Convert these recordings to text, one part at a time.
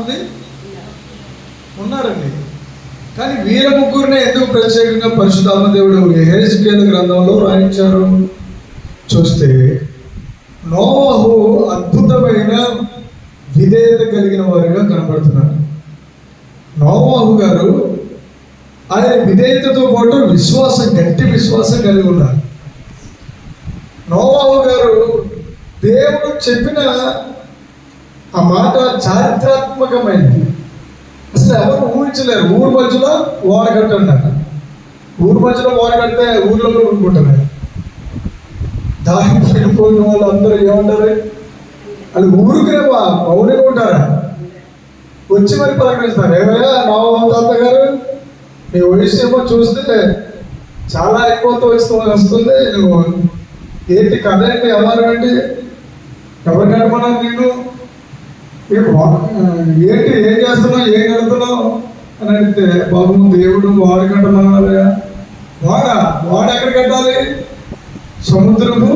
మంది ఉన్నారండి. కానీ వీళ్ళ ముగ్గురినే ఎందుకు ప్రత్యేకంగా పరిశుద్ధాత్మ దేవుడు యెహెజ్కేలు గ్రంథంలో రాయించారు చూస్తే, నోవహు అద్భుతమైన విధేయత కలిగిన వారిగా కనబడుతున్నారు. నోవహు గారు ఆయన విధేయతతో పాటు విశ్వాసం, గట్టి విశ్వాసం కలిగి ఉన్నారు. నోవహు గారు దేవుడు చెప్పిన ఆ మాట చారిత్రాత్మకమైనది. అసలు ఎవరు ఊహించలేరు. ఊరు మధ్యలో ఓడ కట్టండి. ఊరు మధ్యలో ఓడ కడితే ఊర్లో కూడా ఉంటున్నారు. దానికి వెళ్ళిపోయిన వాళ్ళు అందరూ ఏమంటారు? అది ఊరికే మౌనంగా ఉంటారా? వచ్చి మరి పలకరిస్తారు, ఏమయ్యా నోవహు తాత గారు, నీ వయసు ఏమో చూస్తే చాలా ఎక్కువ వస్తుంది, నువ్వు ఏంటి కథ ఏంటి, ఎవరు ఏంటి, ఎవరు కనపడాలి నేను, ఏంటి ఏం చేస్తున్నావు, ఏం కడుతున్నావు అని అడిగితే, బాబు దేవుడు వాడు కట్టమన్నారా. వాడు ఎక్కడ కట్టాలి? సముద్రము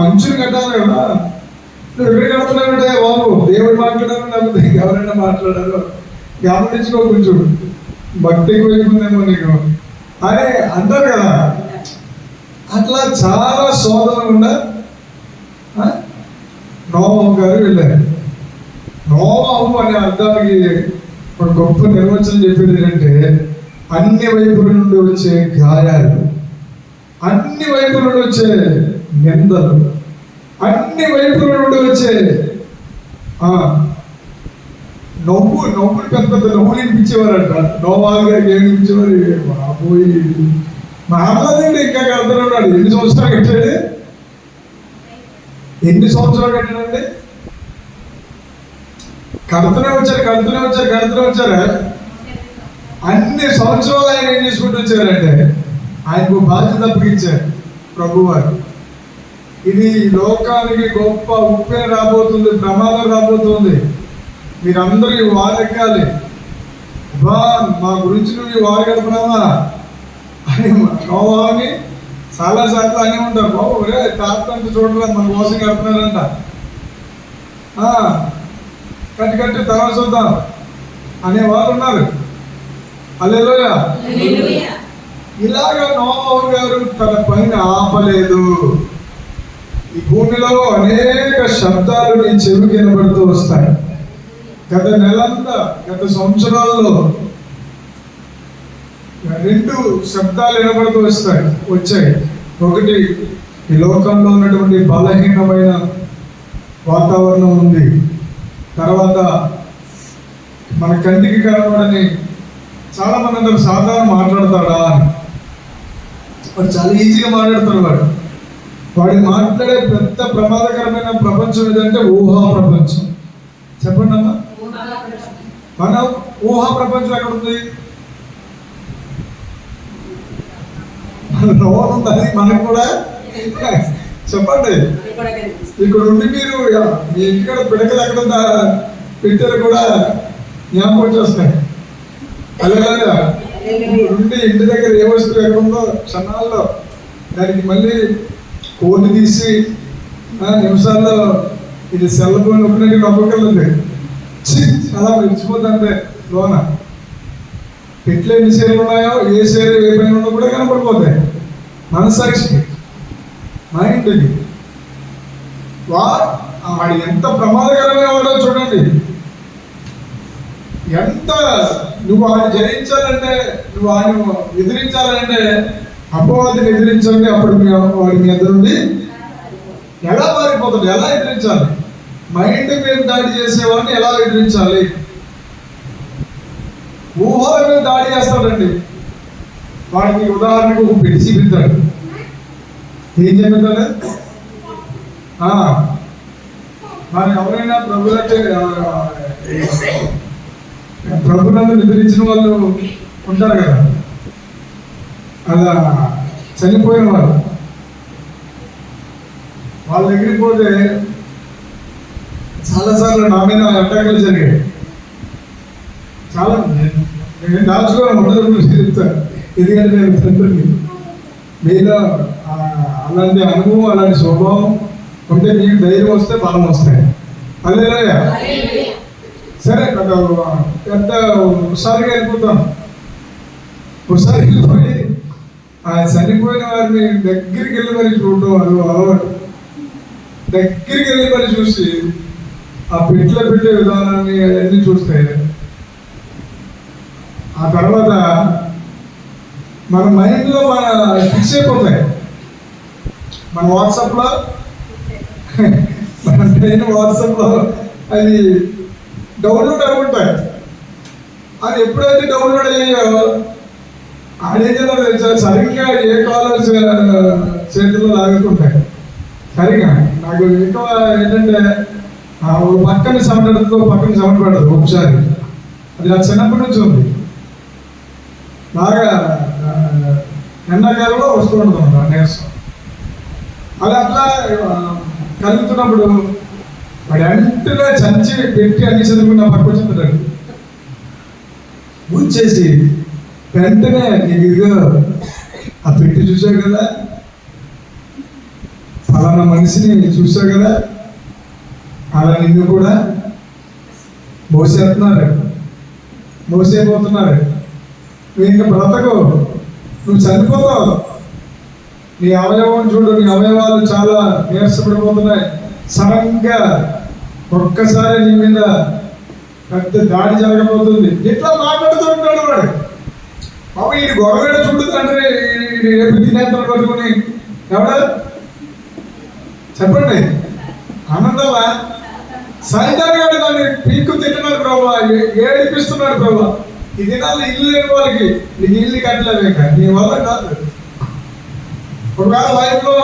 అంచులు కట్టాలి కదా. నువ్వు ఎక్కడ కడుతున్నావంటే, బాబు దేవుడు మాట్లాడారు, లేకపోతే ఎవరైనా మాట్లాడారు, గమనించుకో, కొంచెం భక్తి ఎక్కువైపోయిందేమో నీకు అని అంటారు కదా. అట్లా చాలా శోధనకుండా నోవహు గారు వెళ్ళారు. నోవహు అనే అర్థానికి ఒక గొప్ప నిర్వచనం చెప్పేది ఏంటంటే, అన్ని వైపుల నుండి వచ్చే గాయాలు, అన్ని వైపుల నుండి వచ్చే నిందలు, అన్ని వైపుల నుండి వచ్చే నవ్వులు పెద్ద పెద్ద నవ్వులు వినిపించేవారంట. నోవహు గారికి ఏమి వినిపించేవారు? బాబోయి మహాదేవుడు ఇంకా కడుతూనే ఉన్నాడు. ఎన్ని సంవత్సరాలు కట్టాడు? ఎన్ని సంవత్సరాలు కట్టాడండి? కడుతూనే వచ్చారు. అన్ని సంవత్సరాలు ఆయన ఏం చేసుకుంటూ వచ్చారంటే, ఆయనకు బాధ్యత అప్పగించారు ప్రభువారు. ఇది లోకానికి గొప్ప ఉప్పే రాబోతుంది, ప్రమాదం రాబోతుంది, మీరందరూ ఈ వారెక్కాలి, మా గురించి నువ్వు ఈ వారు గడుపున్నావా అని నోవహుని చాలా సార్లు అని ఉంటారు. బాబు ఒరే తాత అంటే చూడరా, మన కోసం కడుతున్నారంట, కట్టి తర్వాత చూద్దాం అనే వాళ్ళు ఉన్నారు. హల్లెలూయా. ఇలాగ నోవహు గారు తన పైన ఆపలేదు. ఈ భూమిలో అనేక శబ్దాలు నీ చెవికి వినబడుతూ వస్తాయి. గత నెలంతా, గత సంవత్సరాల్లో 2 శబ్దాలు వినబడుతూ వచ్చాయి. ఒకటి, ఈ లోకంలో ఉన్నటువంటి బలహీనమైన వాతావరణం ఉంది. తర్వాత మన కంటికి కనబడని, చాలా మంది అందరూ సాధారణ మాట్లాడతాడా అని, వాడు చాలా ఈజీగా మాట్లాడుతాడు. వాడు మాట్లాడే పెద్ద ప్రమాదకరమైన ప్రపంచం ఏదంటే ఊహా ప్రపంచం. చెప్పండి అమ్మా, మన ఊహా ప్రపంచం ఎక్కడ ఉంది? అది మనకు కూడా చెప్పండి. ఇక్కడ ఉండి మీరు మీ ఇంటికాడ పిడకలు ఎక్కడ పెట్టారు కూడా జ్ఞాపకం చేస్తాయి. అలాగా ఉండి ఇంటి దగ్గర ఏ వస్తువు ఎక్కడ ఉందో క్షణాల్లో దానికి మళ్ళీ కోడి తీసి నిమిషాల్లో ఇది సెల్ ఫోన్ నొప్పినట్టు నమ్మకలేదు, అలా విడిచిపోతుంటే లోన పెట్లు ఎన్ని సేర్లు ఉన్నాయో, ఏ సేరు ఏ పని ఉందో కూడా కనపడిపోతాయి మనసాక్షికి, మైండ్కి. వాడు ఎంత ప్రమాదకరమైన వాడో చూడండి. ఎంత నువ్వు ఆయన జయించాలంటే, నువ్వు ఆయన ఎదిరించాలంటే, అపవాదిని ఎదిరించండి, అప్పుడు వాడి మీ ఎదురు నుండి ఎలా మారిపోతాడు, ఎలా ఎదిరించాలి? మైండ్ మీద దాడి చేసేవాడిని ఎలా ఎదిరించాలి? ఊహల మీద దాడి చేస్తాడండి. వాడికి ఉదాహరణకు ఒక పెట్టి చూపిస్తాడు. ఏం చెప్తాడు? మరి ఎవరైనా ప్రభునందు నిద్రించిన వాళ్ళు ఉంటారు కదా, అలా చనిపోయిన వాళ్ళు, వాళ్ళ దగ్గరికి పోతే చాలాసార్లు నా మీద అటాకులు జరిగాయి. చాలా నేను దాచుకోవాలి ఉండదు చెప్తాను, ఎందుకంటే నేను తండ్రిని. మీలో అలాంటి అనుభవం, అలాంటి స్వభావం ఉంటే మీకు ధైర్యం వస్తే బలం వస్తాయి. హల్లెలూయా. సరే పెద్ద ఒకసారిగా వెళ్ళిపోతాం. ఒకసారి వెళ్ళిపోయి ఆ చనిపోయిన వారిని దగ్గరికి వెళ్ళి మరి చూడటం అది అలవాటు. దగ్గరికి వెళ్ళి మరి చూసి ఆ పెట్టెలో పెట్టే విధానాన్ని అన్ని చూస్తే ఆ తర్వాత మన మైండ్లో మన ఫిక్స్ అయిపోతాయి. మన వాట్సాప్లో మన ట్రైన్ వాట్సాప్లో అది డౌన్లోడ్ అవుతుంటాయి. అది ఎప్పుడైతే డౌన్లోడ్ అయ్యాయో ఆడేదో సరిగ్గా ఏ కాలర్ చేతుల్లో లాగుతుంటాయి. సరిగా నాకు ఎక్కువ ఏంటంటే పక్కన సౌండ్ పక్కన సౌండ్ పడదు ఒకసారి. అది నా చిన్నప్పటి నుంచి ఉంది. బాగా ఎండాకాలంలో వస్తూ ఉంటుంది ఆ నీరసం. అది అట్లా కలుగుతున్నప్పుడు వాడు వెంటనే చంచి పెట్టి అన్ని చదువుకున్న పక్క వచ్చింటాడు ముంచేసి వెంటనే నీకు ఇదిగో ఆ పెట్టి చూసావు కదా, ఫలానా మనిషిని చూసావు కదా, అలా నిన్ను కూడా మోసేపోతున్నారు. నువ్వు ఇంకా బ్రతకు, నువ్వు చనిపోతావు. నీ అవయవం చూడు, నీ అవయవాలు చాలా నీరసపడిపోతున్నాయి. సడన్గా ఒక్కసారి నీ మీద పెద్ద దాడి జరగబోతుంది. ఇట్లా మాట్లాడుతూ ఉంటాడు వాడు. బాబు ఈ గొడవ చూడు తండ్రి, రేపు తినేతను పట్టుకుని ఎవడా చెప్పండి ఆనందమా? సైతాన్ని గారు దాన్ని పీక్కు తింటున్నాడు ప్రభావ, ఏడిపిస్తున్నాడు ప్రభావ. ఈ దినాల్లో ఇల్లు లేని వాళ్ళకి నీకు ఇల్లు కట్టలేక నీ వల్ల కాదు. ఒకవేళ లైఫ్లో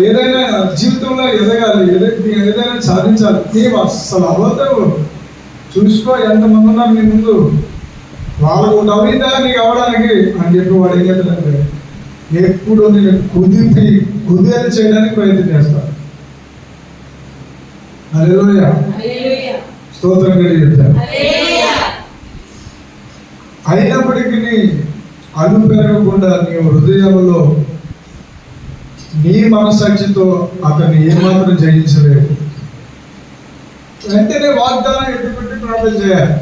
ఏదైనా జీవితంలో ఎదగాలి, ఏదైనా సాధించాలి, నీవు అస్సలు అవ్వదు. చూసుకో ఎంతమంది ఉన్నారు నీ ముందు, వాళ్ళకు నవ్విందా నీకు అవ్వడానికి అని చెప్పి వాడు ఏం చేస్తాడంటే ఎప్పుడు నేను కుదేలు చేయడానికి ప్రయత్నం చేస్తాను. హల్లెలూయా, స్తోత్రం చెప్తాను. అయినప్పటికీ అలు పెరగకుండా నీ హృదయంలో నీ మనసాక్షితో అతన్ని ఏమాత్రం జయించలేదు. వెంటనే వాగ్దానం ఎత్తుపెట్టి ప్రార్థన చేయాలి.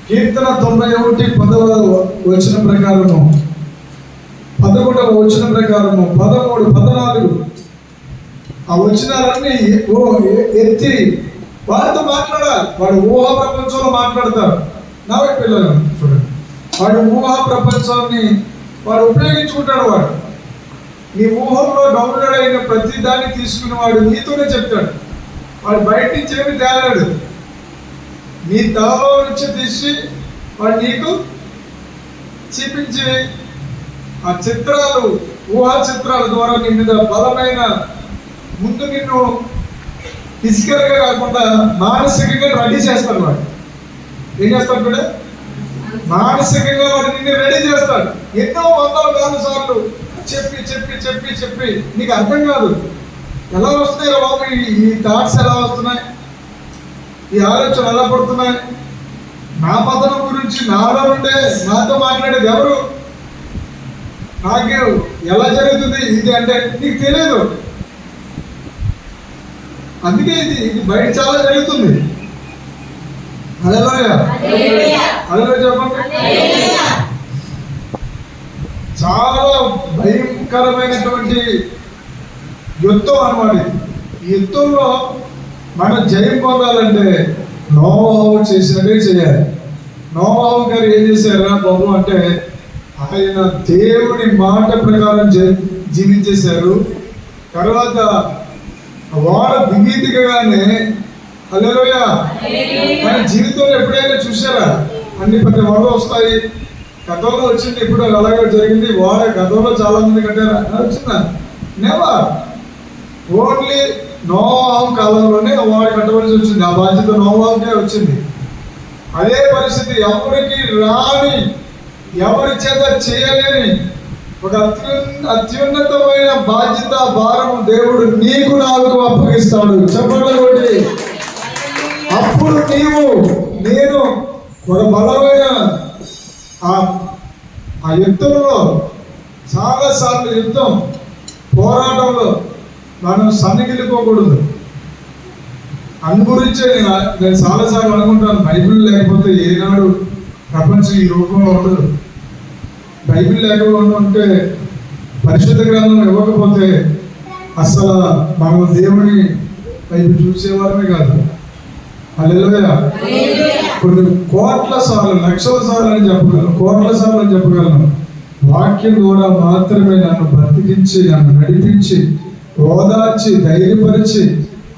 కీర్తన 91 వచనం ప్రకారము, 11వ వచనం ప్రకారము, 13, 14 ఆ వచనాలన్నీ ఎత్తి వాడితో మాట్లాడాలి. వాడు ఊహా ప్రపంచంలో మాట్లాడతాడు. నా పిల్లలు చూడండి, వాడు ఊహా ప్రపంచాన్ని వాడు ఉపయోగించుకుంటాడు. వాడు నీ ఊహంలో డౌన్లోడ్ అయిన ప్రతి దాన్ని తీసుకుని వాడు నీతోనే చెప్తాడు. వాడు బయట నుంచి ఏమి తేలాడు, నీ తలలో నుంచి తీసి వాడు నీకు చూపించి ఆ చిత్రాలు, ఊహా చిత్రాల ద్వారా నీ మీద బలమైన ముందు నిన్ను ఫిజికల్గా కాకుండా మానసికంగా రెడీ చేస్తాడు. వాడు ఏం చేస్తాడు కూడా మానసికంగా వాడు నిన్ను రెడీ చేస్తాడు. ఎన్నో 100 సార్లు చెప్పి చెప్పి చెప్పి చెప్పి నీకు అర్థం కాదు. ఎలా వస్తున్నాయి రా బాబు ఈ థాట్స్, ఎలా వస్తున్నాయి, ఈ ఆలోచనలు ఎలా పడుతున్నాయి, నా పతనం గురించి నాలో ఉండే నాతో మాట్లాడేది ఎవరు, నాకు ఎలా జరుగుతుంది ఇది అంటే నీకు తెలియదు. అందుకే ఇది బయట చాలా జరుగుతుంది. హల్లెలూయా, హల్లెలూయా చెప్పండి. చాలా భయంకరమైనటువంటి యుద్ధం అన్నమాట. ఈ యుద్ధంలో మనం జయం పొందాలంటే నోవాహు చేసినట్టే చేయాలి. నోవాహు గారు ఏం చేశారా బాబు అంటే ఆయన దేవుని మాట ప్రకారం జీవించేశారు. తర్వాత వాడ దిగీతిగానే హల్లెలూయా. కానీ జీవితంలో ఎప్పుడైనా చూసారా అన్ని పెద్ద వరదలు వస్తాయి, గతంలో వచ్చింది, ఇప్పుడు అలాగే జరిగింది. వాడ గతంలో చాలా మంది కట్టారా వచ్చిందా? నెవర్. ఓన్లీ నోవాహు కాలంలోనే వాడు కట్టవలసి వచ్చింది. ఆ బాధ్యత నోవాహుకే వచ్చింది. అదే పరిస్థితి ఎవరికి రాని, ఎవరి చేత చేయలేని ఒక అత్యున్నతమైన బాధ్యత, భారం దేవుడు నీకు నాకు అప్పగిస్తాడు. చెప్పండి. అప్పుడు నేను ఒక బలమైన ఆ యుద్ధంలో చాలాసార్లు పోరాటంలో మనం సన్నగిల్లిపోకూడదు. అందు గురించే నేను చాలాసార్లు అనుకుంటాను, బైబిల్ లేకపోతే ఏనాడు ప్రపంచం ఈ రూపంలో ఉండదు. బైబిల్ లేకుండా ఉంటే, పరిశుద్ధ గ్రంథం ఇవ్వకపోతే అసలు మనం దేవుని వైపు చూసేవారమే కాదు. హల్లెలూయా. కొన్ని కోట్ల సార్లు, లక్షల సార్లు అని చెప్పగలను, కోట్ల సార్లు అని చెప్పగలను. వాక్యం ద్వారా మాత్రమే నన్ను బ్రతికించి, నన్ను నడిపించి, ఓదార్చి, ధైర్యపరిచి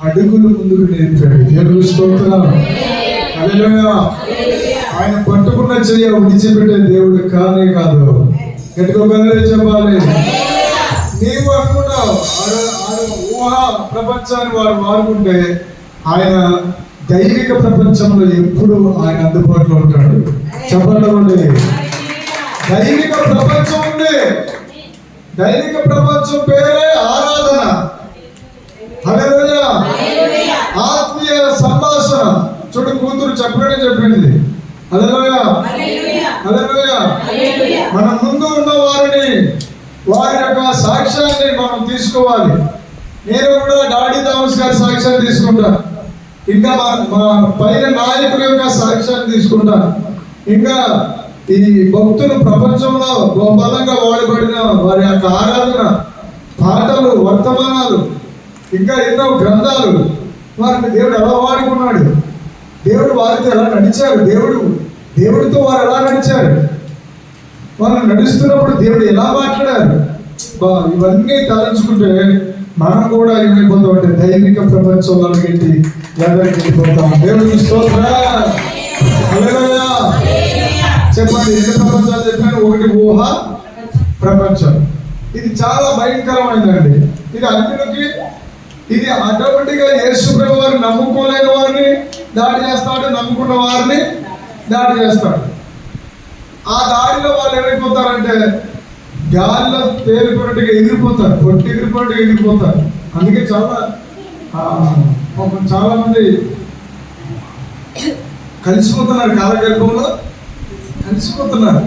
అడుగులు ముందుకు నేర్పాడు. దేవుని స్తోత్రం. హల్లెలూయా. ఆయన పట్టుకున్న చెయ్యి విడిచిపెట్టే దేవుడు కానే కాదు. గట్టిగా చెప్పాలి. నీవు అనుకున్నావు ఊహ ప్రపంచాన్ని వారు వాడుకుంటే, ఆయన దైవిక ప్రపంచంలో ఎప్పుడు ఆయన అందుబాటులో ఉంటాడు. చెప్పండి. దైవిక ప్రపంచం ఉంది. దైవిక ప్రపంచం పేరే ఆరాధన. హల్లెలూయా. ఆత్మీయ సంభాషణ. చూడు, కూతురు చెప్పగానే చెప్పింది. హల్లెలూయా. హల్లెలూయా. మన ముందు ఉన్న వారి యొక్క సాక్ష్యాన్ని మనం తీసుకోవాలి. నేను కూడా డాడీ థామస్ గారి సాక్ష్యాన్ని తీసుకుంటాను. ఇంకా మా పైన నాయకుల యొక్క సాక్ష్యాన్ని తీసుకుంటాను. ఇంకా ఈ భక్తులు ప్రపంచంలో బలంగా వాడబడిన వారి యొక్క ఆరాధన, పాటలు, వర్తమానాలు, ఇంకా ఎన్నో గ్రంథాలు, వారిని దేవుడు ఎలా వాడుకున్నాడు, దేవుడు వారితో ఎలా నడిచారు, దేవుడితో వారు ఎలా నడిచారు, వాళ్ళు నడుస్తున్నప్పుడు దేవుడు ఎలా మాట్లాడారు, ఇవన్నీ తలంచుకుంటే మనం కూడా ఏమైపోతాం అంటే దైవిక ప్రపంచంలో వెళ్ళి ఎవరికి వెళ్ళిపోతాం. దేవుడికి స్తోత్రం. హల్లెలూయా. చెప్పండి, ఎన్ని ప్రపంచాలు చెప్పాను? ఒకటి ఊహ ప్రపంచం. ఇది చాలా భయంకరమైనదండి. ఇది అన్నిటికీ ఇది ఆటోమేటిక్గా యేసు ప్రభు వారిని నమ్ముకోలేని వారిని దాడి చేస్తాడు, నమ్ముకున్న వారిని దాడి చేస్తాడు. ఆ దాడిలో వాళ్ళు ఏమైపోతారంటే గాలిలో తేలిపోయినట్టుగా ఎగిరిపోతారు, పొట్టి ఎగిరిపోయినట్టుగా ఎగిరిపోతారు. అందుకే చాలా మంది కలిసిపోతున్నారు, కాలగర్భంలో కలిసిపోతున్నారు.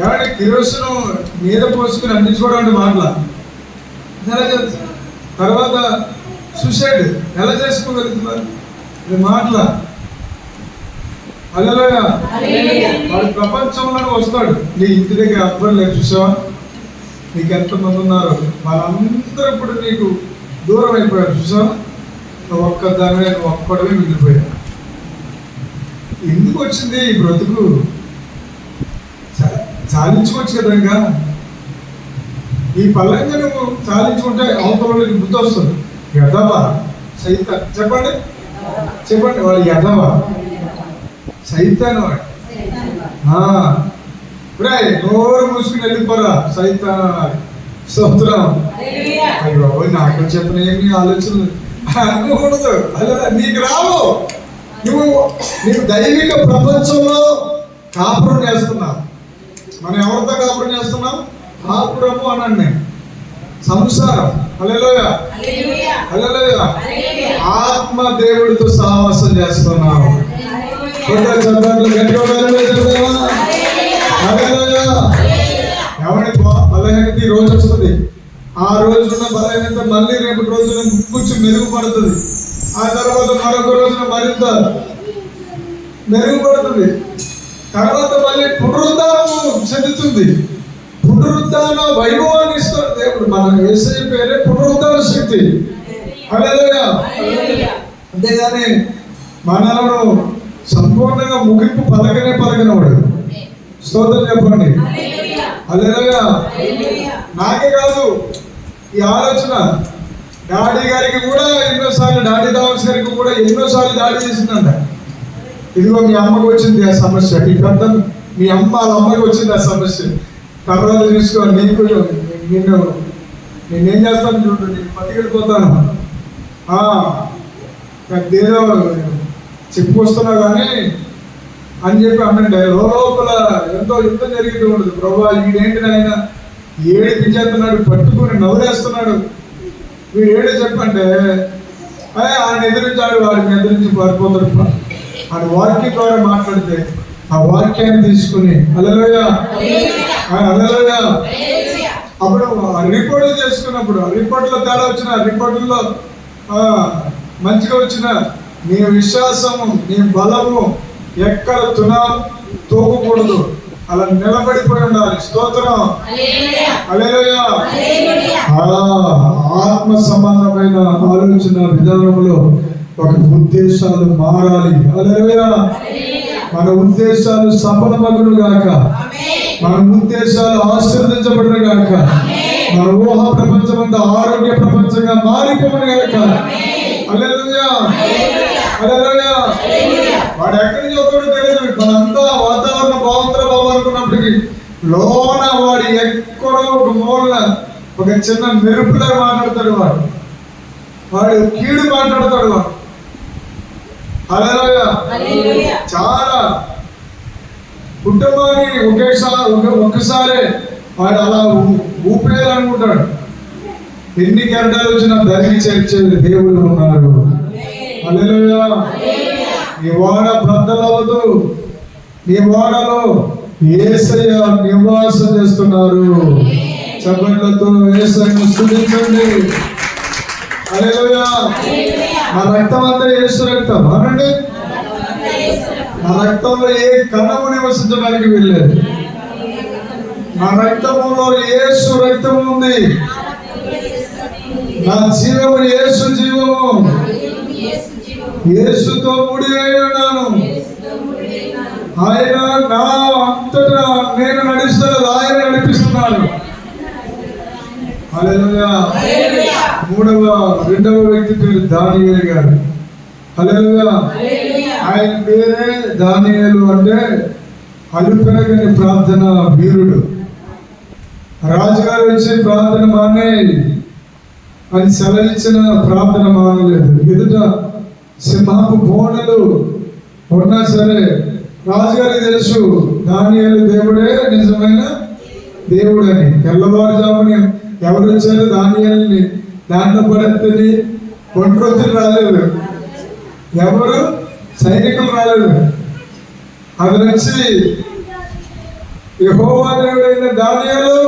ఏమంటే కిరోసిన్ మీద పోసుకుని అందించుకోవడానికి మాటల తర్వాత సూసైడ్ ఎలా చేసుకోగలుగుతున్నారు? ఇది మాటల. హల్లెలూయా. వాడు ప్రపంచంలోనే వస్తాడు. నీ ఇంటి దగ్గర ఎవ్వరు లేదు, చూసావా? నీకు ఎంతమంది ఉన్నారు, వాళ్ళందరూ ఇప్పుడు నీకు దూరం అయిపోయారు, చూసావా? నువ్వు ఒక్కదానివే, నువ్వు ఒక్కడమే మిగిలిపోయావు. ఎందుకు వచ్చింది ఈ బ్రతుకు? చాలించుకోవచ్చు కదా. ఇంకా ఈ పల్లంగా నువ్వు చాలించుకుంటే అవతలకి బుద్ధి వస్తుంది. ఎదవా సైతాన్. చెప్పండి వాడు ఎదవా సైతాన్. వాడు నోరు మూసుకుని వెళ్ళిపోరా సైతాన్. స్తోత్రం. అయ్యో నాకు చెప్పిన ఏమి ఆలోచనలు అనుకోకూడదు. అలా నీకు రావు. నీకు దైవిక ప్రపంచంలో కాపురం చేస్తున్నావు. మనం ఎవరితో కాపురం చేస్తున్నాం? కాపురము అనండి, సంసారం. హల్లెలూయా. హల్లెలూయా. ఆత్మ దేవుడితో సహవాసం చేస్తున్నావు. ఎవరి బలహీనత ఈ రోజు వస్తుంది, ఆ రోజున బలహీనత మళ్ళీ రేపటి రోజున కొంచెం మెరుగుపడుతుంది. ఆ తర్వాత మరొక రోజున మరింత మెరుగుపడుతుంది. తర్వాత మళ్ళీ పునరుద్ధానం చెందుతుంది. పునరుద్ధాన వైభవాన్ని ఇస్తాడు దేవుడు. మన యేసయ్య పేరే పునరుద్ధాన శక్తి. హల్లెలూయా. అంతేగాని మనలను సంపూర్ణంగా ముగింపు పలకనవాడు. స్తోత్రం చెప్పండి. హల్లెలూయా. నాకే కాదు ఈ ఆలోచన, డాడీ గారికి కూడా ఎన్నోసార్లు, డాడీ థామస్ గారికి కూడా ఎన్నోసార్లు దాడి చేసిందంట. ఇదిగో మీ అమ్మకు వచ్చింది ఆ సమస్య, ఈ పెద్ద మీ వాళ్ళ అమ్మకి వచ్చింది ఆ సమస్య. తర్వాత చూసుకో, నేనేం చేస్తాను చూడు, నేను పట్టుకెళ్ళిపోతాను, ఏదో చెప్పుకొస్తున్నా కానీ అని చెప్పి అన్నండి. లోపల ఎంతో యుద్ధం జరిగితే ఉండదు. ప్రభా వీడేంటి ఆయన ఏడిపించేస్తున్నాడు, పట్టుకుని నవ్వులేస్తున్నాడు, వీడు ఏడే చెప్పంటే ఆయన ఎదిరించాడు, వాడిని ఎదిరించి పారిపోతాడు. ఆయన వాక్యం ద్వారా మాట్లాడితే ఆ వాక్యాన్ని తీసుకుని హల్లెలూయా, హల్లెలూయా, అప్పుడు రిపోర్ట్లు చేసుకున్నప్పుడు రిపోర్ట్లో తేడా వచ్చిన రిపోర్టుల్లో మంచిగా వచ్చిన నీ విశ్వాసము నీ బలము ఎక్కడ తోకకూడదు, అలా నిలబడిపోయి ఉండాలి. స్తోత్రం. హల్లెలూయా. ఆత్మ సంబంధమైన ఆలోచన విధానంలో ఒక ఉద్దేశాలు మారాలి. హల్లెలూయా. మన ఉద్దేశాలు సఫలమగును గాక, మన ఉద్దేశాలు ఆశీర్వదించబడును గాక, మన ఊహ ప్రపంచం అంతా ఆరోగ్య ప్రపంచంగా మారిపోవును గాక. హల్లెలూయా. హల్లెలూయా. వాడు ఎక్కడి నుంచి ఒకటి తెలియదు, మనంతా వాతావరణం బాగుందా బాబు అనుకున్నప్పటికీ లోన వాడు ఎక్కడో ఒక మూలన ఒక చిన్న మెరుపులా మాట్లాడతాడు. వాడు కీడు మాట్లాడతాడు. వాడు హల్లెలూయా. చాలా కుటుంబాన్ని ఒక్కసారి వాడు అలా ఊపేయాలనుకుంటాడు. ఎన్ని కెరటాలు వచ్చినా ధరిని చేర్చేది దేవుడు ఉన్నారు. హల్లెలూయా. నీ వాడ బద్దలవదు, నీ వాడలో యేసయ్య నివాసం చేస్తున్నారు. చప్పట్లతో యేసయ్యను స్తుతించండి. హల్లెలూయా. నా రక్తం అంతా యేసు రక్తం అనండి. నా రక్తంలో ఏ కణము నివసించడానికి వెళ్ళలేదు. నా రక్తములో యేసు రక్తము ఉంది. నా జీవము యేసు జీవము. యేసుతో ముడివేయి ఉన్నాను. ఆయన నా అంతటా నేను నడుస్తాను, ఆయన నడిపిస్తున్నాడు. హల్లెలూయా. రెండవ వ్యక్తి పేరు దానియేలు గారు. హల్లెలూయా. ఆయన పేరే దానియేలు అంటే అలుపెరగని ప్రార్థన వీరుడు. రాజుగారు వచ్చి ప్రార్థన మానే అది సెలవిచ్చిన ప్రార్థన మానలేదు. ఎదుట సింహపు బోనలు ఉన్నా సరే రాజుగారికి తెలుసు దానియేలు దేవుడే నిజమైన దేవుడు అని. తెల్లవారుజాముని ఎవరు వచ్చారు దానియేలుని దాంట్లో పడెత్తని ఒంట్రొత్తులు రాలేదు, ఎవరు సైనికులు రాలేదు. అది వచ్చి యెహోవా దేవుడైన దానియేలు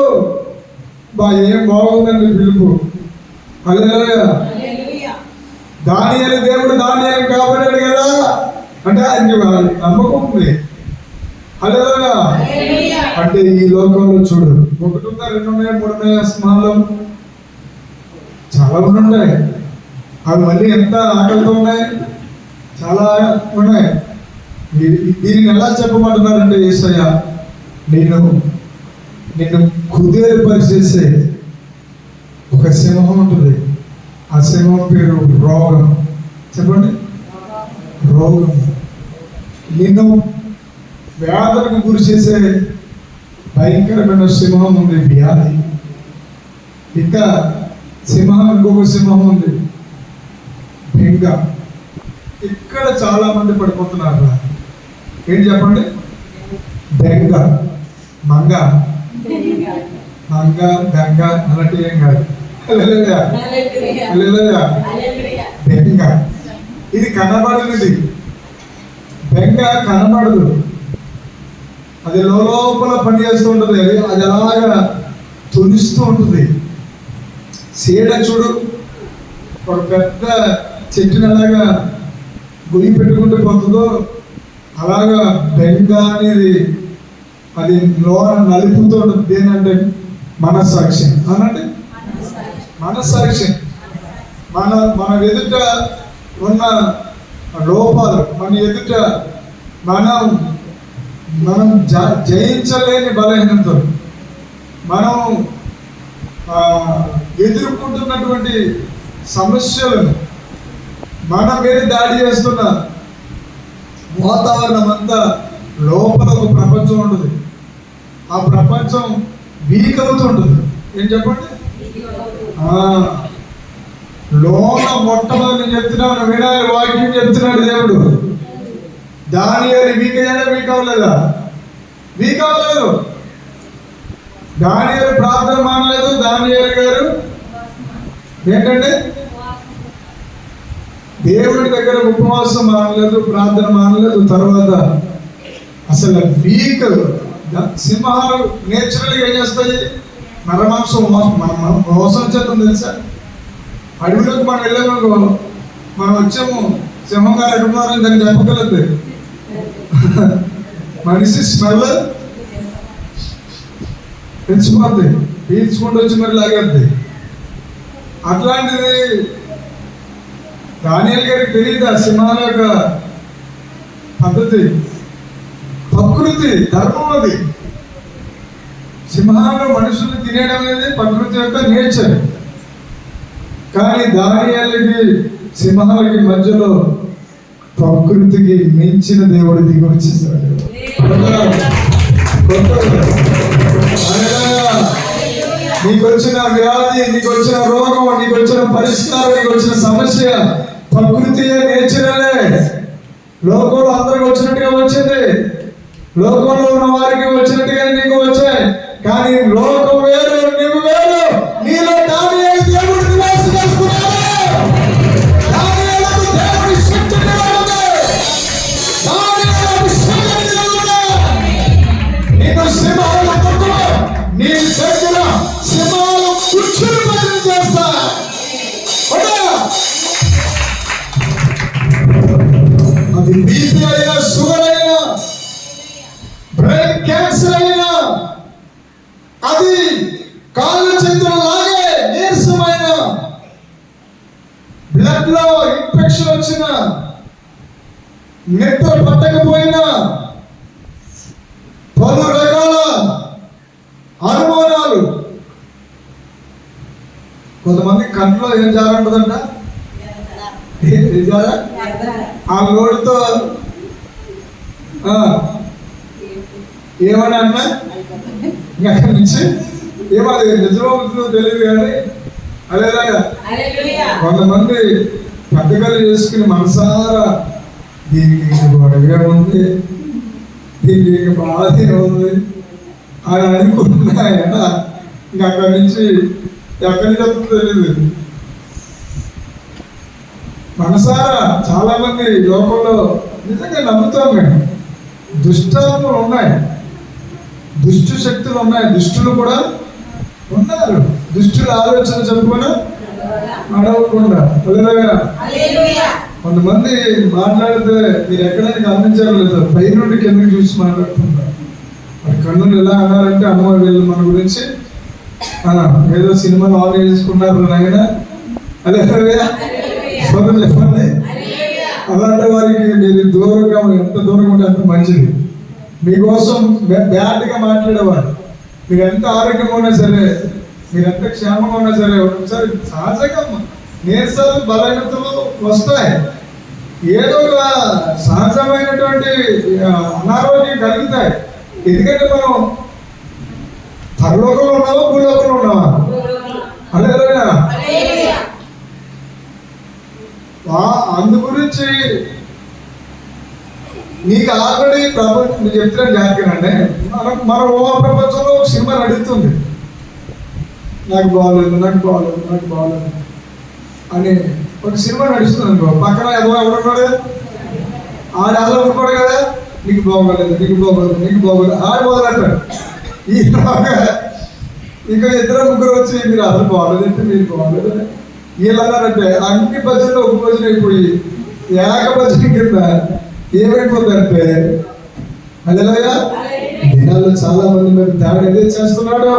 ఏం బాగుందండి పిలుపు. హల్లెలూయా. దానియేలు దేవుడు దానియేలు కాబట్టాడు కదా అంటే ఆయనకి నమ్మకం ఉంది. హల్లెలూయా. అంటే ఈ లోకంలో చూడు, 1 ఉందా 2 ఉన్నాయా 3 ఉన్నాయా సింహాలు చాలా ఉన్నాయి. అవి మళ్ళీ ఎంత ఆకలితో ఉన్నాయి, చాలా ఉన్నాయి. దీనిని ఎలా చెప్పమంటున్నారంటే యేసయ్య నిన్ను కుదేలు పరిచేసే ఒక సింహం ఉంటుంది. ఆ సింహం పేరు రోగం. చెప్పండి, రోగం. నిన్ను వ్యాధులకు గురి చేసే భయంకరమైన సింహం ఉంది, వ్యాధి. ఇంకా సింహం, ఇంకొక సింహం ఉంది, బెంగ. ఇక్కడ చాలా మంది పడిపోతున్నారు. ఏంటి చెప్పండి? బెంగ, మంగ, బెంగ అలాంటి ఏం కాదు. బెంగ ఇది కనబడినది. బెంగ కనబడదు, అది లోపల పని చేస్తూ ఉంటుంది. అది అలాగా తునిస్తూ ఉంటుంది. సీడ చూడు, ఒక పెద్ద చెట్టుని అలాగా గురి పెట్టుకుంటూ పోతుందో అలాగా బెంగ అనేది అది లోన నలుపుతూ ఉంటుంది. దేనంటే మనస్సాక్షి అనండి. మనస్సాక్షి మన ఎదుట ఉన్న లోపాలు, మన ఎదుట మనం జయించలేని బలహీనతలు, మనం ఎదుర్కొంటున్నటువంటి సమస్యలను, మన మీద దాడి చేస్తున్న వాతావరణం అంతా లోపల ఒక ప్రపంచం ఉంటుంది. ఆ ప్రపంచం వీక్ అవుతుంటుంది. ఏం చెప్పండి? లోన మొట్టమొదటి నేను చెప్తున్నాను, వినాలి, వాక్యం చెప్తున్నాడు దేవుడు. దానియేలు వీక్ అయ్యాడా? వీక్ అవ్వలేదా? వీక్ అవ్వలేదు. దానియేలు ప్రార్థన మానలేదు. దానియేలు గారు ఏంటంటే దేవుడి దగ్గర ఉపవాసం మానలేదు, ప్రార్థన మానలేదు. తర్వాత అసలు వీక్ సింహాలు నేచురల్గా ఏం చేస్తాయి? నరమాంసం మనం మోసం చేద్దాం తెలుసా? అడవిలోకి మనం వెళ్ళామనుకో, మనం వచ్చాము సింహం గారు ఎక్కడున్నారని దాన్ని చెప్పగలదు. మనిషి స్మెల్ తెచ్చిపోద్ది, పీల్చుకుంటూ వచ్చి మరి లాగేద్ది. అట్లాంటిది దానియేలు గారికి తెలియదు ఆ సింహాల యొక్క పద్ధతి, ప్రకృతి ధర్మం. అది సింహాలు మనుషులు తినేయడం అనేది ప్రకృతి యొక్క నేచర్. కానీ దానియేలుకి సింహాలకి మధ్యలో ప్రకృతికి మించిన దేవుడు దిగి వచ్చేసాడు. నీకు వచ్చిన వ్యాధి, నీకు వచ్చిన రోగం, నీకు వచ్చిన పరిష్కారం, నీకు వచ్చిన సమస్య ప్రకృతియే, నేచరలే. లోకంలో అందరికి వచ్చినట్టుగా వచ్చింది, లోకంలో ఉన్న వారికి వచ్చినట్టుగా నీకు వచ్చాయి. కానీ లోకం వేరు, నీవు వేరు. నీలో దానియేలు దేవుడు నివాసం చేసుకున్నాడు. దానియేలుకు దేవుడి శక్తి నిలబడింది. దానియేలు అభిషేకం నిలబడింది. నీకు సింహాల పట్టులో నీ దగ్గర సింహాలు కూర్చుని భజన చేస్తా. అది బీపీ అయినా, షుగర్ అయినా, బ్రెయిన్ క్యాన్సర్ అయినా, అది కాళ్ళు చేతులు లాగే నీరసమైన, బ్లడ్ లో ఇన్ఫెక్షన్ వచ్చిన, నిద్ర పట్టకపోయినా, పలు రకాల అనుమానాలు. కొంతమంది కంట్లో ఏం జారంటుందంట, ఆ లోడుతో ఏమని అన్నా అక్కడి నుంచి ఏమది నిజమో తెలియదు. కానీ అదే కొంతమంది పథకాలు చేసుకుని మనసారా దీనికి గొడవగా ఉంది, దీనికి బాధే ఉంది అని అనుకుంటున్నాయన. ఇంకా అక్కడి నుంచి ఎక్కడి నుంచి వస్తుందో తెలియదు. మనసారా చాలా మంది లోకంలో నిజంగా నమ్ముతాం మేము. దుష్టాత్మలు ఉన్నాయి, దుష్టు శక్తులు ఉన్నాయి, దుష్టులు కూడా ఉన్నారు. దుష్టుల ఆలోచన చెప్పుకొని నడవకుండా. కొంతమంది మాట్లాడితే మీరు ఎక్కడైనా గమనించారో లేదో, పై నుండి కిందకి చూసి మాట్లాడుతుంటారు. మరి కన్నులు ఎలా అన్నారంటే అమ్మ వీళ్ళు మన గురించి ఏదో సినిమాలు ఆన్ చేసుకున్నారు నాయన. అదే సోదరు చెప్పండి. అలాంటి వారికి మీరు దూరంగా, ఎంత దూరంగా ఉంటే అంత మంచిది. మీకోసం బ్యాడ్గా మాట్లాడేవారు. మీరు ఎంత ఆరోగ్యంగా ఉన్నా సరే, మీరు ఎంత క్షేమంగా ఉన్నా సరే, ఒకసారి సహజంగా నీరసాలు, బలహీనతలు వస్తాయి. ఏదో ఒక సహజమైనటువంటి అనారోగ్యం కలుగుతాయి. ఎందుకంటే మనం పరలోకంలో ఉన్నావా, భూలోకంలో ఉన్నావా? హల్లెలూయా. అందు గురించి నీకు ఆల్రెడీ ప్రపంచం చెప్తున్నాను జాగ్రత్తగానే. మన ఊహ ప్రపంచంలో ఒక సినిమా నడుస్తుంది. నాకు బాగోలేదు, నాకు బాగోలేదు, నాకు బాగోలేదు అని ఒక సినిమా నడుస్తుంది అనుకో. పక్కన ఎవరున్నాడు, ఆడ అలా ఉంటాడు కదా, నీకు బాగోలేదు, నీకు బాగోలేదు, నీకు బాగోలేదు, ఆడ మొదలంటాడు. ఇంకా ఇద్దరు ముగ్గురు వచ్చి మీరు అసలు బాగోలేదంటే మీరు బాగోలేదు వీళ్ళన్నారంటే అన్ని భజనలు ఒక భజన అయిపోయి ఏక భజన కింద ఏమైపోతుందంటే, హల్లెలూయా, దినాల్లో చాలా మంది మరి దేవుడు ఏదో చేస్తున్నాడు.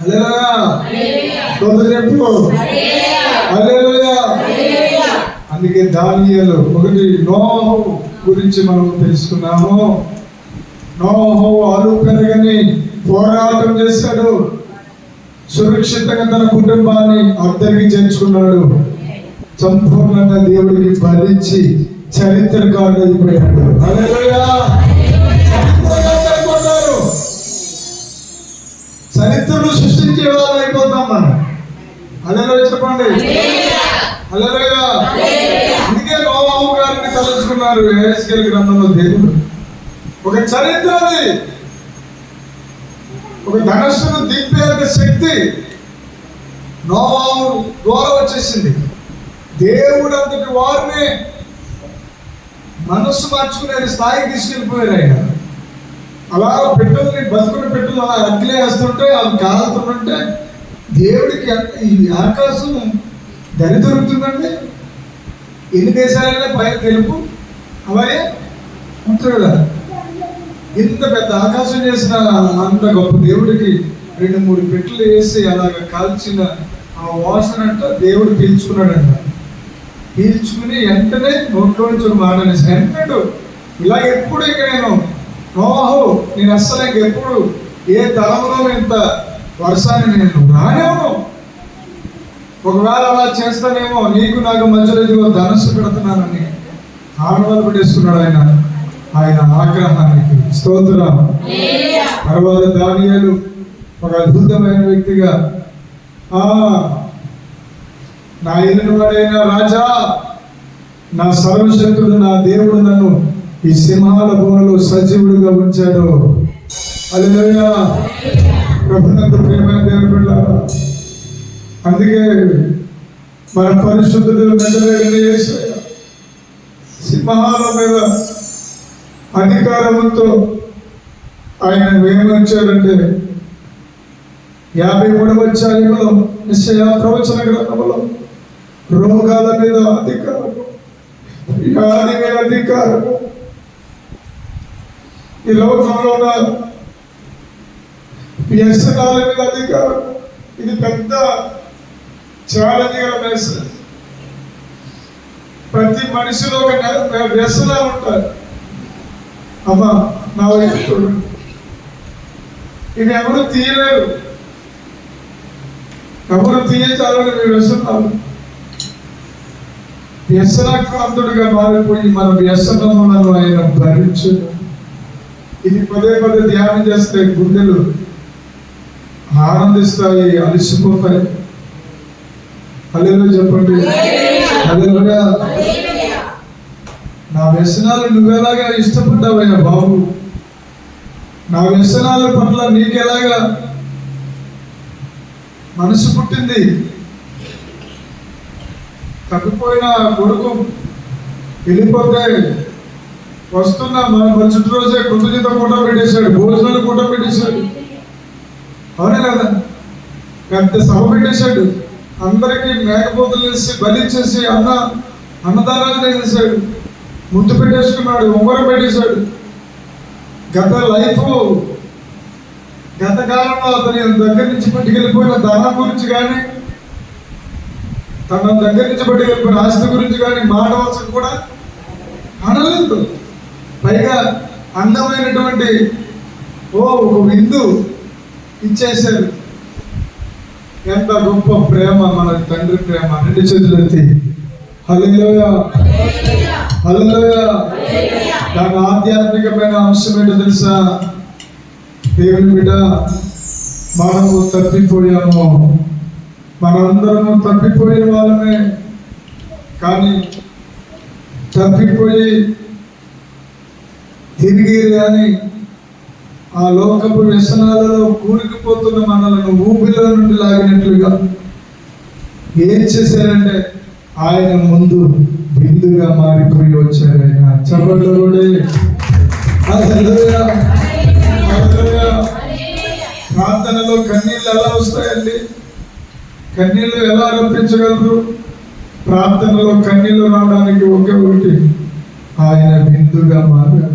హల్లెలూయా, చెప్పు హల్లెలూయా. అందుకే దానియేలు ఒకటి నోహు గురించి మనం తెలుసుకున్నాము. నోహు అలు పెరగని పోరాటం చేశాడు. సురక్షితంగా తన కుటుంబాన్ని అద్దరికి చేర్చుకున్నాడు. సంపూర్ణంగా దేవుడికి బలించి చరిత్రకారుడు అయిపోయాడు. హల్లెలూయా. చరిత్రను సృష్టించే వాళ్ళు అయిపోతాం మనం. హల్లెలూయా చెప్పండి. హల్లెలూయా. అందుకే నోవాహు గారిని తలుచుకున్నారు యెహెజ్కేలు గ్రంథంలో దేవుడు. ఒక చరిత్ర, అది ఒక ధనస్సును దింపే శక్తి నోవాహు ద్వారా వచ్చేసింది. దేవుడు అంతటి వారిని మనస్సు మార్చుకునే స్థాయికి తీసుకెళ్ళిపోయారు ఆయన. అలా పెట్టెల్ని బతుకున్న పెట్టెలు అలా అగ్గిలేస్తుంటే అవి కాలుతుంటే దేవుడికి ఈ ఆకాశం దరి దొరుకుతుందంటే ఎన్ని దేశాలైనా పైన తెలుపు అలాగే ఉంటారు కదా. ఇంత పెద్ద ఆకాశం చేసిన అంత గొప్ప దేవుడికి 2-3 పెట్టెలు వేసి అలాగ కాల్చిన ఆ వాసన అంట దేవుడు పీల్చుకున్నాడంట. పీల్చుకుని వెంటనే నోట్లో నుంచి ఒక మాట అనేసి వెంటనే ఇలా ఎప్పుడు ఇక నేను అస్సలు ఇంకెప్పుడు ఏ తరంలో ఇంత వర్షాన్ని నేను రానేమో, ఒకవేళ అలా చేస్తానేమో నీకు నాకు మధ్యలో ఇదిగో ధనుసు పెడుతున్నానని ఆనవాళ్ళు పెట్టేస్తున్నాడు ఆయన ఆగ్రహానికి. స్తోత్రం. తర్వాత దానియేలు ఒక అద్భుతమైన వ్యక్తిగా, నా ఏలిన వాడైన రాజా, నా సర్వశక్తుడు నా దేవుడు నన్ను ఈ సింహాల భూమిలో సజీవుడిగా ఉంచాడు. హల్లెలూయా. ప్రభునందు ప్రియమైన దేవుని బిడ్డలారా, అందుకే మన పరిశుద్ధుడు నజరేయుడైన యేసయ్య సింహాల మీద అధికారంతో ఆయన ఏమొచ్చారంటే 53వ అధ్యాయంలో యెషయా ప్రవచన గ్రంథంలో రోగాల మీద అధికారము, వ్యాధి మీద అధికారము, ఈ లోకంలో ఉన్న వ్యసనాల మీద అధికారం. ఇది పెద్ద ఛాలెంజ్ గల మెసేజ్. ప్రతి మనిషిలో ఒక వ్యసనాలు ఉంటాయి. అమ్మా నా వైపు చూడండి, ఇది ఎవరు తీయలేరు, ఎవరు తీయచాలని మీ వ్యసనాలు. వ్యసనాక్రాంతుడిగా మారిపోయి మన వ్యసనములను ఆయన భరించు. ఇది పదే పదే ధ్యానం చేస్తే గుండెలు ఆనందిస్తాయి, అలసిపోతాయి. హల్లెలూయా చెప్పండి. హల్లెలూయా. నా వ్యసనాలు నువ్వెలాగా ఇష్టపడ్డావయ్యా బాబు, నా వ్యసనాల పట్ల నీకెలాగా మనసు పుట్టింది. తప్పిపోయిన కొడుకు వెళ్ళిపోతే వస్తున్నా మన మరుసటి రోజే కృతజ్ఞత కూట పెట్టేశాడు, భోజనాలు కూట పెట్టేశాడు. అవునే కదా, పెద్ద సభ పెట్టేశాడు, అందరికీ మేకపోతులు వేసి బలిచ్చేసి అన్నదానాలు చేసేసాడు, ముద్దు పెట్టేసుకున్నాడు, ఉంగరం పెట్టేశాడు. గత కాలంలో అతని దగ్గర నుంచి పట్టుకెళ్ళిపోయిన ధనం గురించి కానీ, తన దగ్గర నుంచి పట్టుకెళ్ళిపోయిన ఆస్తి గురించి కానీ మాట వలసకు కూడా అనలేదు. పైగా అందమైనటువంటి ఒక విందు ఇచ్చేశారు. ఎంత గొప్ప ప్రేమ మన తండ్రి ప్రేమ. 2 చేతులు ఎత్తి హల్లెలూయా, హల్లెలూయా. దాని ఆధ్యాత్మికమైన అంశం ఏంటో తెలుసా? దేవుని బిడ్డ, మనము తప్పిపోయాము, మనందరము తప్పిపోయిన వాళ్ళమే. కానీ తప్పిపోయి తిరిగి రాని ఆ లోకపు వ్యసనాలలో కూరుకుపోతున్న మనలను ఊపిలో నుండి లాగినట్లుగా ఏం చేశారంటే ఆయన ముందు విందుగా మారిపోయి వచ్చారు. ఆయన చెప్పండి. ప్రార్థనలో కన్నీళ్ళు ఎలా వస్తాయండి? కన్నీళ్ళు ఎలా రప్పించగలరు? ప్రార్థనలో కన్నీళ్ళు రావడానికి ఒకే ఒకటి, ఆయన విందుగా మారాడు.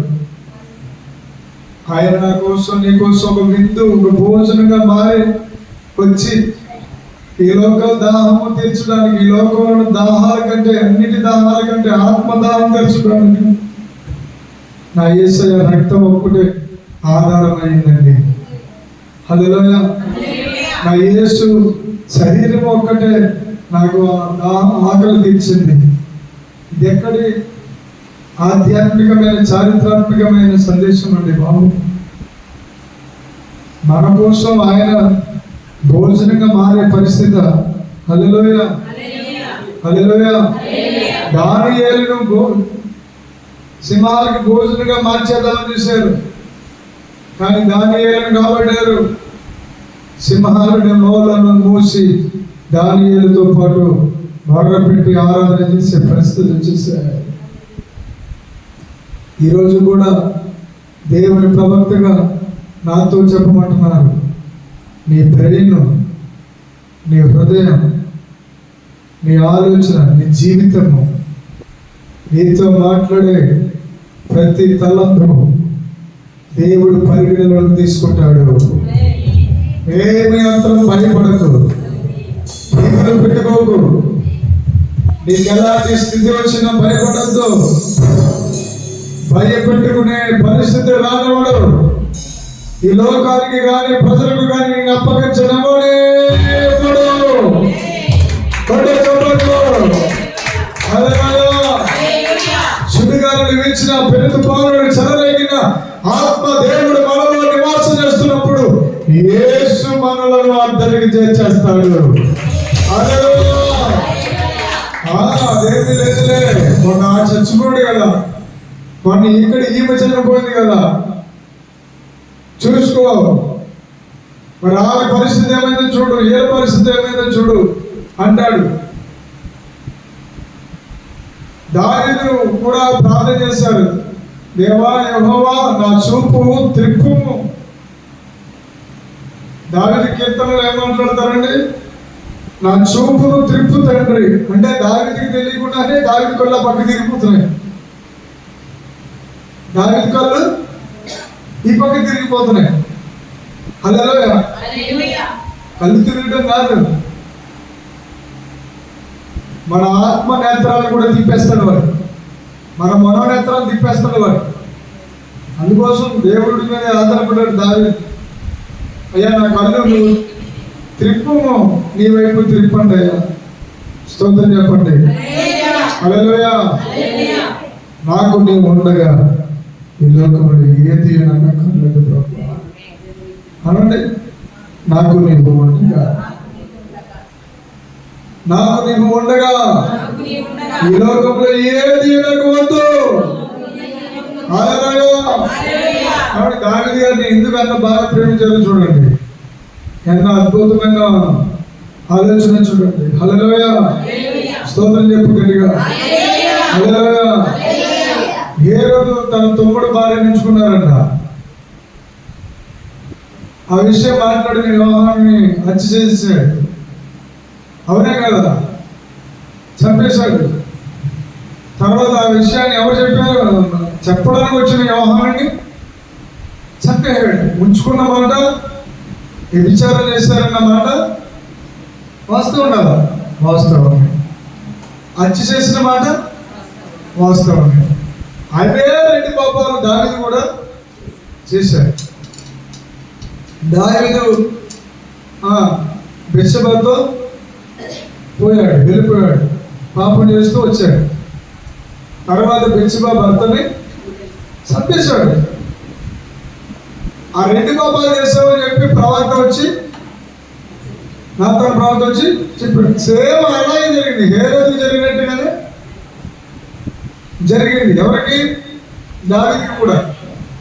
ఆయన నా కోసం నీ కోసం ఒక విందు, ఒక భోజనంగా మారి వచ్చి ఈ లోక దాహము తీర్చడానికి, ఈ లోకంలో దాహాల కంటే, అన్నిటి దాహాల కంటే ఆత్మదాహం తీర్చడానికి నా యేసయ్య రక్తం ఒక్కటే ఆధారమైందండి. హల్లెలూయా. నా యేసు శరీరం ఒక్కటే నాకు ఆకలి తీర్చింది. ఇది ఎక్కడి ఆధ్యాత్మికమైన చారిత్రాత్మకమైన సందేశం అండి బాబు. మన కోసం ఆయన భోజనంగా మారే పరిస్థితి. హల్లెలూయా, హల్లెలూయా. దానియేలును సింహాలకి భోజనంగా మార్చేద్దామని చూశారు, కానీ దానియేలును కాబట్టారు. సింహాలను నోళ్లను మూసి దానియేలుతో పాటు బొర్ర పెట్టి ఆరాధన చేసే పరిస్థితి వచ్చేసారు. ఈరోజు కూడా దేవుని ప్రవక్తగా నాతో చెప్పమంటున్నారు. నీ బ్రెయిన్, నీ హృదయం, నీ ఆలోచన, నీ జీవితము, నీతో మాట్లాడే ప్రతి తలంపు దేవుడు పరిగణలోకి తీసుకుంటాడు. ఏమి అంతరం భయపడకు, నీకు పెట్టుకోకు. నీకు ఎలాంటి స్థితి వచ్చినా భయపడద్దు. భయపెట్టుకునే పరిస్థితి రానివాడు. ఈ లోకానికి కానీ ప్రజలకు కానీ నేను అప్పగించడమోడే సుడిగాలను వీచిన పెరుగు పాలను చెలరేగిన ఆత్మ దేవుడు మనలో నివాసం చేస్తున్నప్పుడు యేసు మనలను అందరికి చేర్చేస్తాడు. అదేమి లేదులే, మొన్న చచ్చిపోయాడు కదా, మొన్న ఇక్కడ ఈమె చనిపోయింది కదా, చూసుకో. మరి ఆమె పరిస్థితి ఏమైందో చూడు, ఏ పరిస్థితి ఏమైందో చూడు అంటాడు. దావీదు కూడా ప్రార్థన చేశాడు, దేవా యెహోవా నా చూపు త్రిప్పుము. దావీదు కీర్తనలు ఏమంటారండి? నా చూపును త్రిప్పు తండ్రి. అంటే దావీదుకి తెలియకుండానే దావీదు కళ్ళ పక్క తిరిగిపోతున్నాయి. దావీదు కళ్ళు ఈ పక్క తిరిగిపోతున్నాయి. హల్లెలూయా. కళ్ళు తిరగడం కాదు, మన ఆత్మ నేత్రాలు కూడా తిప్పేస్తాడు వాడు, మన మనోనేత్రాలు తిప్పేస్తాడు వాడు. అందుకోసం దేవుడి మీద ఆధారపడ్డాడు దావీదు. అయ్యా నా కళ్ళు నువ్వు త్రిప్పు, నీ వైపు త్రిప్పండి అయ్యా. స్తోత్రం చెప్పండి. హల్లెలూయా. నాకు నీవు ఉండగా ఈ లోకంలో ఏది నన్న కళ్ళకు ప్రభు అనండి. నాకు నీవు ఉండగా, నాకు నీవు ఉండగా ఈ లోకంలో ఏది నాకు వద్దు. కాబట్టి దావీదు గారిని ఎందుకు అంత బాగా ప్రేమించారో చూడండి, ఎంత అద్భుతమైన ఆలోచన చూడండి. హల్లెలూయా. స్తోత్రం చెప్పు గట్టిగా. హల్లెలూయా. ఏ రోజు తన తమ్ముడు భార్య ఎంచుకున్నారంట. ఆ విషయం మాట్లాడిన యోహానుని హత్య చేసేసాడు. అవునే కదా, చంపేశాడు. తర్వాత ఆ విషయాన్ని ఎవరు చెప్పారు? చెప్పడానికి వచ్చిన యోహానుని చంపేశాడు. ఉంచుకున్న మాట, విచారణ చేశారన్న మాట వాస్తవం కదా, వాస్తవమే. హత్య చేసిన మాట వాస్తవమే. అవే రెండు పాపాలు దావీదు కూడా చేశాడు. దావీదు బెత్షెబాతో పోయాడు, వెళ్ళిపోయాడు, పాపం చేస్తూ వచ్చాడు. తర్వాత బెత్షెబా భర్తని చంపేశాడు. ఆ రెండు పాపాలు చేసామని చెప్పి ప్రవక్త వచ్చి, నాతాను ప్రవక్త వచ్చి చెప్పాడు. సేమ్ అలాగే జరిగింది, ఏ రోజు జరిగినట్టుగానే జరిగింది. ఎవరికి? దావీదుకి కూడా.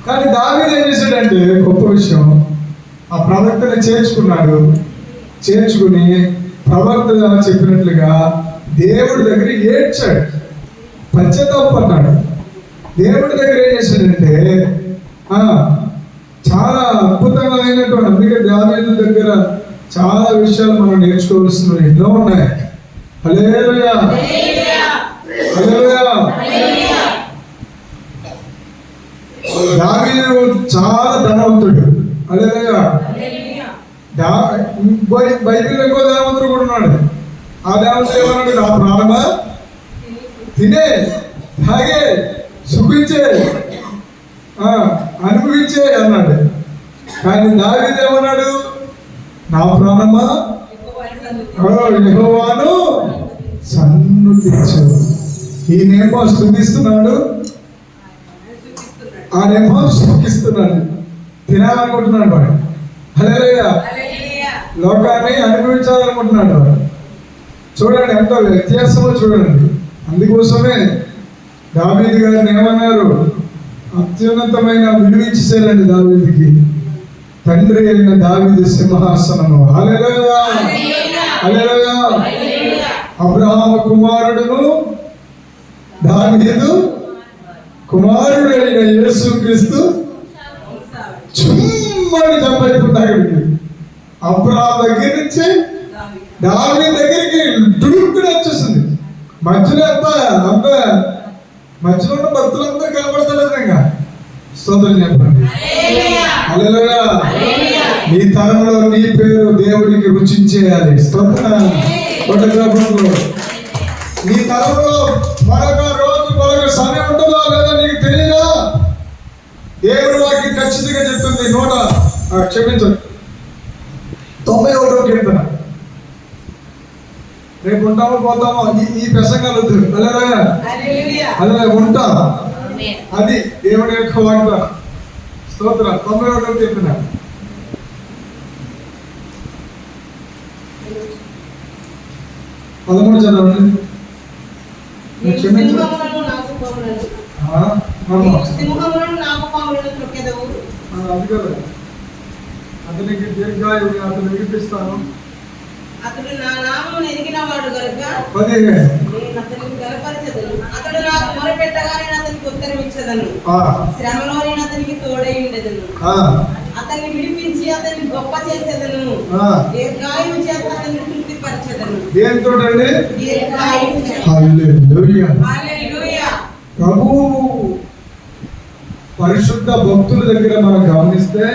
కానీ దావీదు ఏం చేశాడంటే గొప్ప విషయం, ఆ ప్రవక్తని చేర్చుకున్నాడు. చేర్చుకుని ప్రవక్త చెప్పినట్లుగా దేవుడి దగ్గర ఏడ్చాడు, పశ్చాత్తాపడ్డాడు. దేవుడి దగ్గర ఏం చేశాడంటే చాలా అద్భుతంగా అయినటువంటి, అందుకే దావీదు దగ్గర చాలా విషయాలు మనం నేర్చుకోవాల్సినవి ఎన్నో ఉన్నాయి. హల్లెలూయా. హల్లెలూయా. దావీదు చాలా ధనవంతుడు. హల్లెలూయా. బైబిల్లో ఇంకో ధనవంతుడు కూడా ఉన్నాడు. ఆ ధనవంతుడు ఏమన్నాడు? నా ప్రాణమా తినే, తాగే, సుఖించే, అనుభవించే అన్నాడు. కానీ దావీదు ఏమన్నాడు? నా ప్రాణమా యెహోవాను సన్నుతించు. ఈయనేమో స్తుతిస్తున్నాడు, ఆడేమో సుఖిస్తున్నాడు, తినాలనుకుంటున్నాడు వాడు. హల్లెలూయా. లోకాన్ని అనుభవించాలనుకుంటున్నాడు వాడు. చూడండి ఎంత వ్యత్యాసమో చూడండి. అందుకోసమే దావీదు గారిని ఏమన్నారు? అత్యున్నతమైన విలువ ఇచ్చేసారండి దావీదుకి. తండ్రి అయిన దావీదు సింహాసనము. హల్లెలూయా. హల్లెలూయా. అబ్రహాము కుమారుడును దావీదు కుమారుడైన యేసుక్రీస్తు అయిపోతుంది అక్కడికి. అబ్రహాం దగ్గర నుంచి దావీదు దగ్గరికి డుడుక్కుని వచ్చేసింది. మధ్యలో అంత మధ్యలో ఉన్న భక్తులంతా కనబడతలేదు. ఇంకా స్తోత్రం చెప్పండి. హల్లెలూయా. నీ తరంలో నీ పేరు దేవుడికి రుచించేయాలి. స్తోత్రం. నీ తరంలో మరొక రోజు మరొక సమయం ఉంటుందో లేదా నీకు తెలియదా? దేవుడు వాక్యం ఖచ్చితంగా చెప్తుంది. క్షమించండి, 91వ కీర్తన. రేపు ఉంటామో పోతామో ఈ ప్రసంగాలు వద్దు. అలా ఉంటాం. అది దేవుడి యొక్క వాగ్దానం. స్తోత్రం. 91వ కీర్తన. పదమూడు చదవండి. అది కదా, అతనికి దీర్ఘాయువు అతను వినిపిస్తాను. అతడు నా నామమును ఎరిగినవాడు గనుక 15 నేను అతనిని బలపరచెదను. అతడు నాకు మొరపెట్టగా నేను అతనికి ఉత్తరం ఇచ్చెదను. శ్రమలో నేను అతనికి తోడై ఉండెదను. అతన్ని విడిపించి అతన్ని గొప్ప చేసేదను. దీర్ఘాయువు చేత అతన్ని తృప్తిపరచెదను. దేనితోటండి? దీర్ఘాయువు చేత. హల్లెలూయా. హల్లెలూయా. ప్రభువు పరిశుద్ధ భక్తుల దగ్గర మనం గమనిస్తే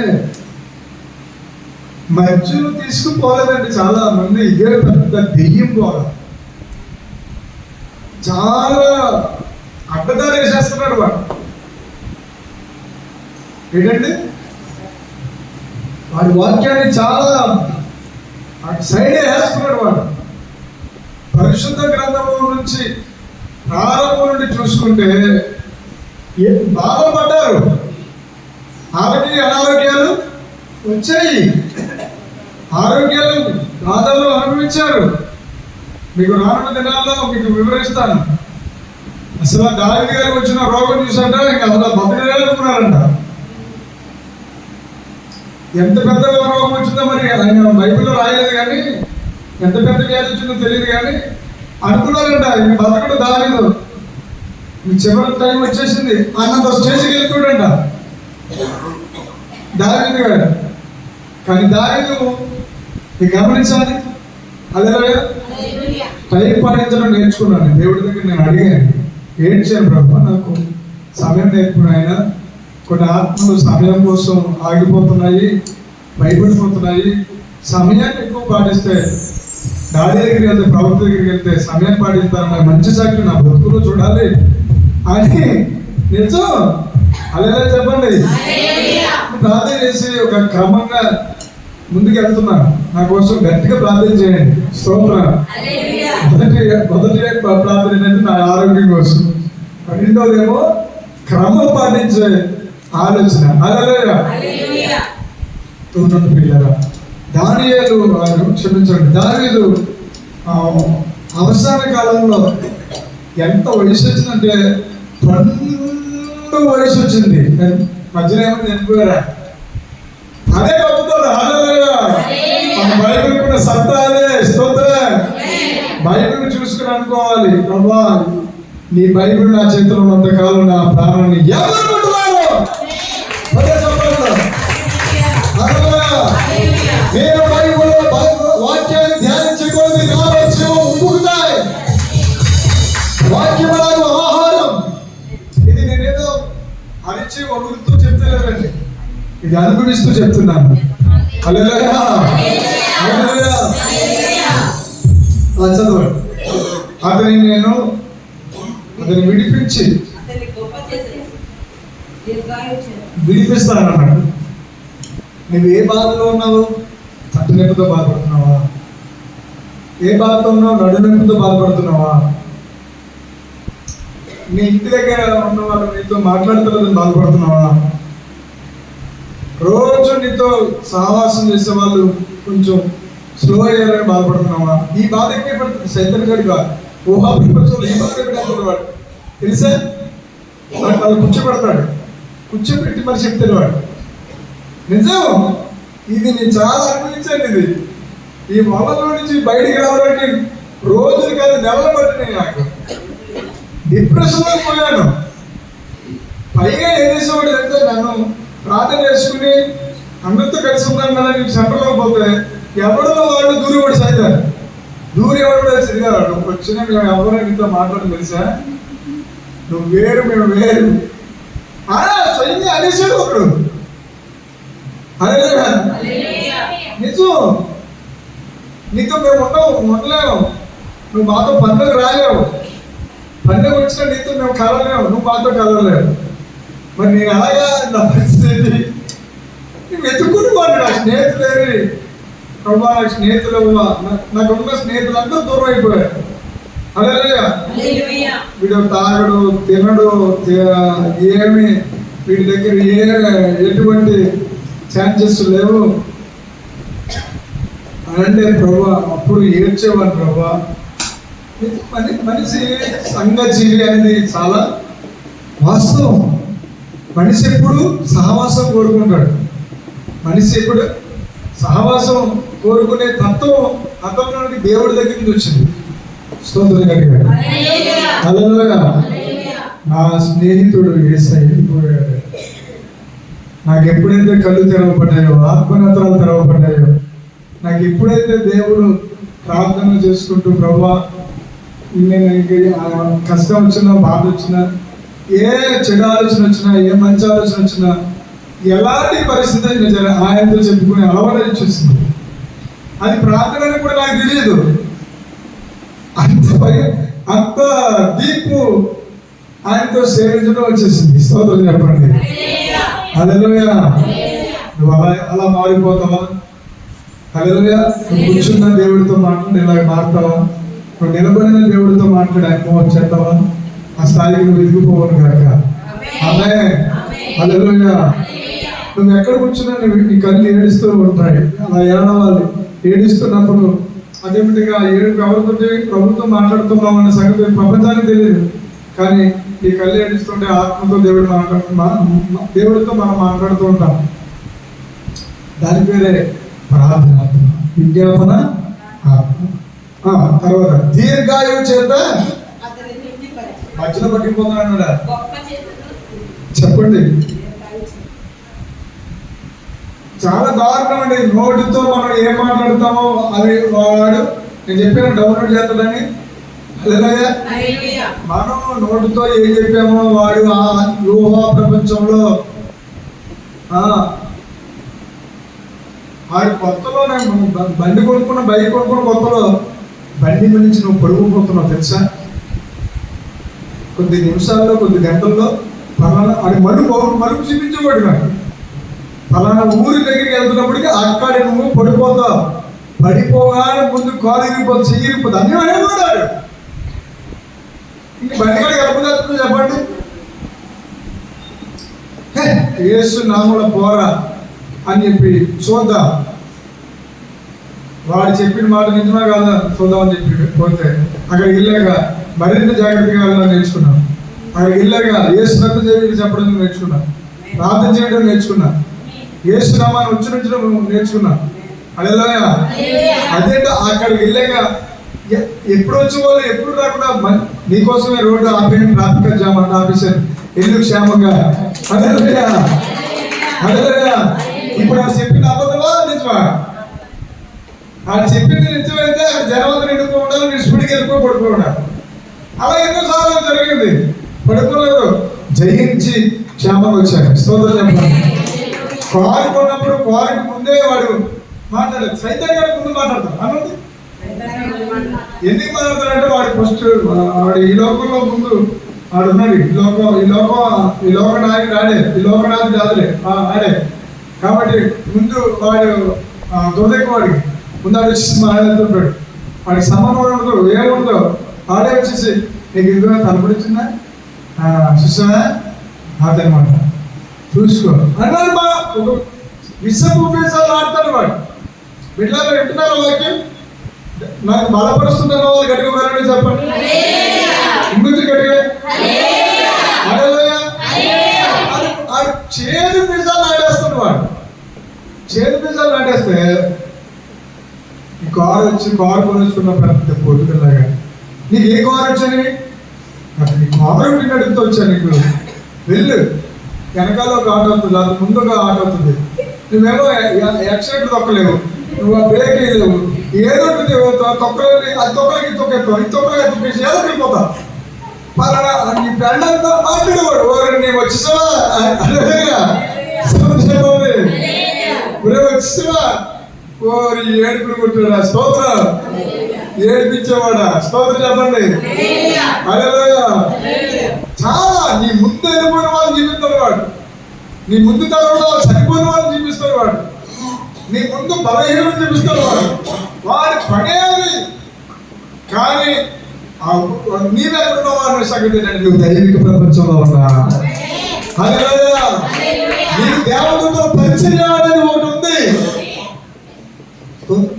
మధ్యలో తీసుకుపోలేదండి. చాలా మంది ఇదే పెద్ద దెయ్యం ద్వారా చాలా అడ్డదారి వేసేస్తున్నాడు వాడు. ఏంటండి, వాడి వాక్యాన్ని చాలా సైడే వేస్తున్నాడు వాడు. పరిశుద్ధ గ్రంథము నుంచి ప్రారంభం నుండి చూసుకుంటే బాధపడ్డారు. అనారోగ్యాలు వచ్చాయి, ఆరోగ్యాలు బాధలు అనుభవించారు. మీకు రానున్న దినాల్లో మీకు వివరిస్తాను. అసలు దావీదు గారికి వచ్చిన రోగం చూసాట ఇంకా అసలు బతకలేదనుకున్నారంట. ఎంత పెద్ద రోగం వచ్చిందో మరి ఆయన బైబిల్లో రాయలేదు, కానీ ఎంత పెద్ద వ్యాధి వచ్చిందో తెలియదు, కానీ అనుకున్నారంట ఇంక బతకడు దావీదు, మీ చివరి టైం వచ్చేసింది అన్నంత స్టేజ్కి వెళ్ళిపోయాడంట దావీదు గారు. కానీ దావీదు గమనించాలి. హల్లెలూయా. టైం పాటించడం నేర్చుకున్నాను. దేవుడి దగ్గర నేను అడిగాను, ఏడ్చాను, ప్రభు నాకు సమయం నేర్పుడు. ఆయన కొన్ని ఆత్మలు సమయం కోసం ఆగిపోతున్నాయి, భయపడిపోతున్నాయి. సమయాన్ని ఎక్కువ పాటిస్తే, డాడీ దగ్గరికి వెళ్తే, ప్రభుత్వ దగ్గరికి వెళ్తే సమయం పాటిస్తారన్న మంచి సాక్షి నా బతుకులో చూడాలి అని నిజం. హల్లెలూయా చెప్పండి. ప్రార్థన చేసి ఒక క్రమంగా ముందుకు వెళ్తున్నాను. నా కోసం గట్టిగా ప్రార్థన చేయండి. స్తోత్రం. మొదటి ప్రార్థన ఏంటంటే నా ఆరోగ్యం కోసం, రెండోదేమో క్రమం పాటించే ఆలోచన. హల్లెలూయా. పిల్లరా, దానియేలు క్షమించండి, దావీదు అవసాన కాలంలో ఎంత వయసు వచ్చిందంటే 12 వయసు వచ్చింది. మధ్యలో ఏమో చనిపోయారా? అదే గొప్పతనం. హల్లెలూయా. మన బైబిల్ కూడా సత్తా అదే. స్తోత్రం. బైబిల్ చూసుకుని అనుకోవాలి, ప్రభా నీ బైబిల్ నా చేతిలో ఉన్నంత కాలం నా ప్రాణాన్ని ఎవరు ముట్టుకోరు. నేను బైబిల్లో వాక్యాన్ని ధ్యానించకూడదు, కావచ్చు ఉప్పుకుతాయి. వాక్యం నాకు ఆహారం. ఇది నేనేదో అరిచి వదులుతూ చెప్తలేదండి, ఇది అనుభవిస్తూ చెప్తున్నాను. హల్లెలూయా. హల్లెలూయా. చదవండి. అతని విడిపించి విడిపిస్తానన్నాడు. నువ్వు ఏ బాధలో ఉన్నావు? తట్టునొప్పితో బాధపడుతున్నావా? ఏ బాధతో ఉన్నావు? నడునొప్పితో బాధపడుతున్నావా? నీ ఇంటి దగ్గర ఉన్న వాళ్ళు నీతో మాట్లాడుతున్నదని బాధపడుతున్నావా? రోజు నీతో సహవాసం చేసే వాళ్ళు కొంచెం స్లో అయ్యారని బాధపడుతున్నావా? ఈ బాధ ఎక్కే పడుతుంది. సైతన్ గడి కాదు, ఊహా ప్రపంచంలో ఈ బాధ ఎక్కడవాడు తెలుసా? వాళ్ళు కూర్చోబెడతాడు, కూర్చోబెట్టి మరి చెప్తాడు వాడు. నిజం, ఇది నేను చాలా అనుభవించాను. ఇది ఈ వలలో నుంచి బయటికి రావడానికి రోజులు కాదు నెలలు పట్టినాయి. నాకు డిప్రెషన్లో పోయాను. పైగా ఏం చేసేవాడు అంటే నన్ను ప్రార్థన చేసుకుని అందరితో కలిసి ఉన్నాం కదా నీకు సెంటర్లో పోతే ఎవడో వాళ్ళు దూరి కూడా సైతారు. దూరి ఎవరు వచ్చింది కదా నువ్వు వచ్చినా మేము ఎవరో నీతో మాట్లాడి తెలుసా, నువ్వు వేరు మేము వేరు స్వయంగా అనేసాడు ఒకడు. అదే నిజం, నీతో మేము ఉండలేము, నువ్వు మాతో పండుగ రాలేవు, పండుగ వచ్చినా నీతో మేము కలవలేము, నువ్వు మాతో కలవలేవు. మరి నేను అలాగా నా పరిస్థితి నువ్వు వెతుక్కుని వాడు నా స్నేహితులేవి ప్రభా, నాకు స్నేహితులు నాకున్న స్నేహితులు అందరూ దూరం అయిపోయారు. హల్లెలూయా. వీడు తాగడు తినడు ఏమి వీడి దగ్గర ఎటువంటి ఛాన్సెస్ లేవు అంటే ప్రభా అప్పుడు ఏడ్చేవాడు. ప్రభా మనిషి సంఘజీవి అనేది చాలా వాస్తవం. మనిషి ఎప్పుడు సహవాసం కోరుకుంటాడు, మనిషి ఎప్పుడు సహవాసం కోరుకునే తత్వం అతనికి దేవుడి దగ్గర నుంచి వచ్చింది. స్తోత్రం కలిగాడు. హల్లెలూయా. నా స్నేహితుడు యేసయ్య వెళ్ళిపోయాడు. నాకు ఎప్పుడైతే కళ్ళు తెరవబడ్డాయో, ఆత్మనేత్రాలు తెరవబడ్డాయో, నాకు ఎప్పుడైతే దేవుడు ప్రార్థన చేసుకుంటూ ప్రభా నేను కష్టం వచ్చినా బాధ వచ్చినా ఏ చెడు ఆలోచన వచ్చినా ఏ మంచి ఆలోచన వచ్చినా ఎలాంటి పరిస్థితి అయినా సరే ఆయనతో చెప్పుకునే అలవాటు చూస్తుంది. అది ప్రార్థన కూడా నాకు తెలియదు, అంత డీప్ ఆయనతో సేవించడం వచ్చేసింది. స్తోత్రం చెప్పండి. హల్లెలూయా. నువ్వు అలా మారిపోతావా? హల్లెలూయా. నువ్వు కూర్చున్న దేవుడితో మాట్లాడి ఇలాగ మారుతావా? నువ్వు నిలబడిన దేవుడితో మాట్లాడి ఆయన వచ్చేస్తావా? ఆ స్థాయికి నువ్వు ఎదిగిపోవను కాక. ఆమేన్. హల్లెలూయా. నువ్వు ఎక్కడ కూర్చున్నా నీ కళ్ళు ఏడుస్తూ ఉంటాయి. అలా ఏడవాలి. ఏడుస్తున్నప్పుడు అదేమిటిగా ఏడుపు ఎవరితో ప్రభుత్వం మాట్లాడుతున్నాం అనే సంగతి ప్రపంచానికి తెలియదు, కానీ ఈ కళ్ళు ఏడుస్తుంటే ఆత్మతో దేవుడితో మనం మాట్లాడుతూ ఉంటాం. దాని పేరే ప్రార్థన, విజ్ఞాపన ఆత్మ. తర్వాత దీర్ఘాయువు చేత మధ్యలో పట్టిపోతున్నాడు. చెప్పండి, చాలా దారుణం అండి. నోటితో మనం ఏం మాట్లాడతామో అవి వాడు నేను చెప్పాను డౌన్లోడ్ చేస్తాడని. మనం నోటితో ఏం చెప్పామో వాడు ఆ ఊహ ప్రపంచంలో ఆడు కొత్తలో బండి కొనుక్కున్న బైక్ కొనుక్కున్న కొత్తలో బండి నుంచి నువ్వు పడుకోపోతున్నావు తెలుసా? కొద్ది నిమిషాల్లో కొద్ది గంటల్లో ఫలానా అది మరుపు చూపించేవాడు. నాకు ఫలానా ఊరి దగ్గరికి వెళ్తున్నప్పటికీ అక్కడ నువ్వు పడిపోతావు, పడిపోగానే ముందు కాలు ఇరిగిపోతుంది, చెయ్యి ఇరిగిపోతుంది, అన్నీ అనేవాడు. ఇంక బండికాడికి వెళ్ళిపోతుంది చెప్పండి. యేసు నామములో పోరా అని చెప్పి చూద్దాం, వాడు చెప్పిన మాట నిజమా కాదా చూద్దామని చెప్పి పోతే అక్కడికి వెళ్ళాక మరింత జాగ్రత్తగా వెళ్ళాలని నేర్చుకున్నాం. అక్కడికి వెళ్ళాక యేసు నన్ను చెప్పడం నేర్చుకున్నాం, ప్రార్థన చేయడం నేర్చుకున్నా, యేసు నామాన్ని ఉచ్చరించడం నేర్చుకున్నా. హల్లెలూయా. అదే అక్కడికి వెళ్ళాక ఎప్పుడు వచ్చే వాళ్ళు ఎప్పుడు రాకుండా నీకోసమే రోడ్డు ఆపేయండి, ట్రాఫిక్ జామ్ అంటే ఆఫీసర్ ఎందుకు క్షేమంగా. హల్లెలూయా. హల్లెలూయా. ఇప్పుడు అది చెప్పింది అబద్ధమా నిజమా? అది చెప్పింది నిజమైతే అక్కడ జనవంతం ఎన్నుకోవడం, నేను స్పీడ్కి వెళ్ళిపో పడుకోవడం. అలా ఎన్నోసార్లు జరిగింది, పడుకోలేదు, జయించి క్షేమంగా వచ్చాను. స్తోత్రం చెప్పండి. కారు కొన్నప్పుడు కారుకి ముందే వాడు మాట్లాడలేదు, సైతాన్ గారి ముందు మాట్లాడతాడు అన్నది. ఎందుకు మాట్లాడతాడంటే వాడు ఫస్ట్ వాడు ఈ లోకంలో ముందు వాడు ఉన్నాడు. ఈ లోక నాయకుడు ఆడే, ఈ లోకనాథుడు ఆడలే ఆడే కాబట్టి ముందు వాడు దొరదెక్కువాడికి ముందు ఆడు వచ్చేసి మాట్లాడుతుంటాడు. వాడికి సంబంధం ఉండదు, ఏముండదు. ఆడే వచ్చేసి నీకు ఇదిగా తలపడిచ్చిందా చూసావా అదనమాట చూసుకో అన్నాడు. మా ఒక విషపు ఉపదేశాలు ఆడతాడు వాడు. బిడ్డలు వింటున్నారు వాక్యం, నాకు బలపరుస్తున్న వాళ్ళు గట్టిగా చెప్పండి, ఇంకొంచెం గట్టిగా. చేదు పిజ్జాలు నాటేస్తాడు వాడు. చేదు పిజ్జాలు నాటేస్తే ఈ కారు కొనుక్కున్న పెద్ద పొట్టులాగా నీకు ఏ కారు వచ్చాని అసలు నీ కారు నడుపుతూ వచ్చా, నీకు వెళ్ళు వెనకాల ఒక ఆట అవుతుంది, అది ముందు ఒక ఆట అవుతుంది, నువ్వేమో యాక్సిడెంట్ తొక్కలేవు, నువ్వు ఆ బ్రేక్ వేయలేవు, ఏదో తొక్కలేని అది తొక్కలకి తొక్కేస్తావు, ఇది తొక్కలకి తొక్కేసి ఏదో వెళ్ళిపోతా పలానా నీ పెళ్ళంతా మాట్లాడేవాడు. ఓరు నీ వచ్చేసావా వచ్చేసావా, ఓరి ఏడుపులు కొట్టాడా, స్తోత్రం, ఏడిపించేవాడా, స్తోత్రం చెప్పండి. హల్లెలూయా. చాలా నీ ముందు వెళ్ళిపోయిన వాళ్ళు జీవిస్తాడు వాడు, నీ ముందు తరంలో చనిపోయిన వాళ్ళు జీవిస్తాడు వాడు, నీ ముందు బలహీనలు చూపిస్తాడు వాడు, వాడి పడేది. కానీ నీవెక్కడున్న వాడిని సంగతి నువ్వు దైవిక ప్రపంచంలో ఉన్నా. హల్లెలూయా. నీకు దేవతతో పరిచర్య అనేది ఒకటి ఉంది.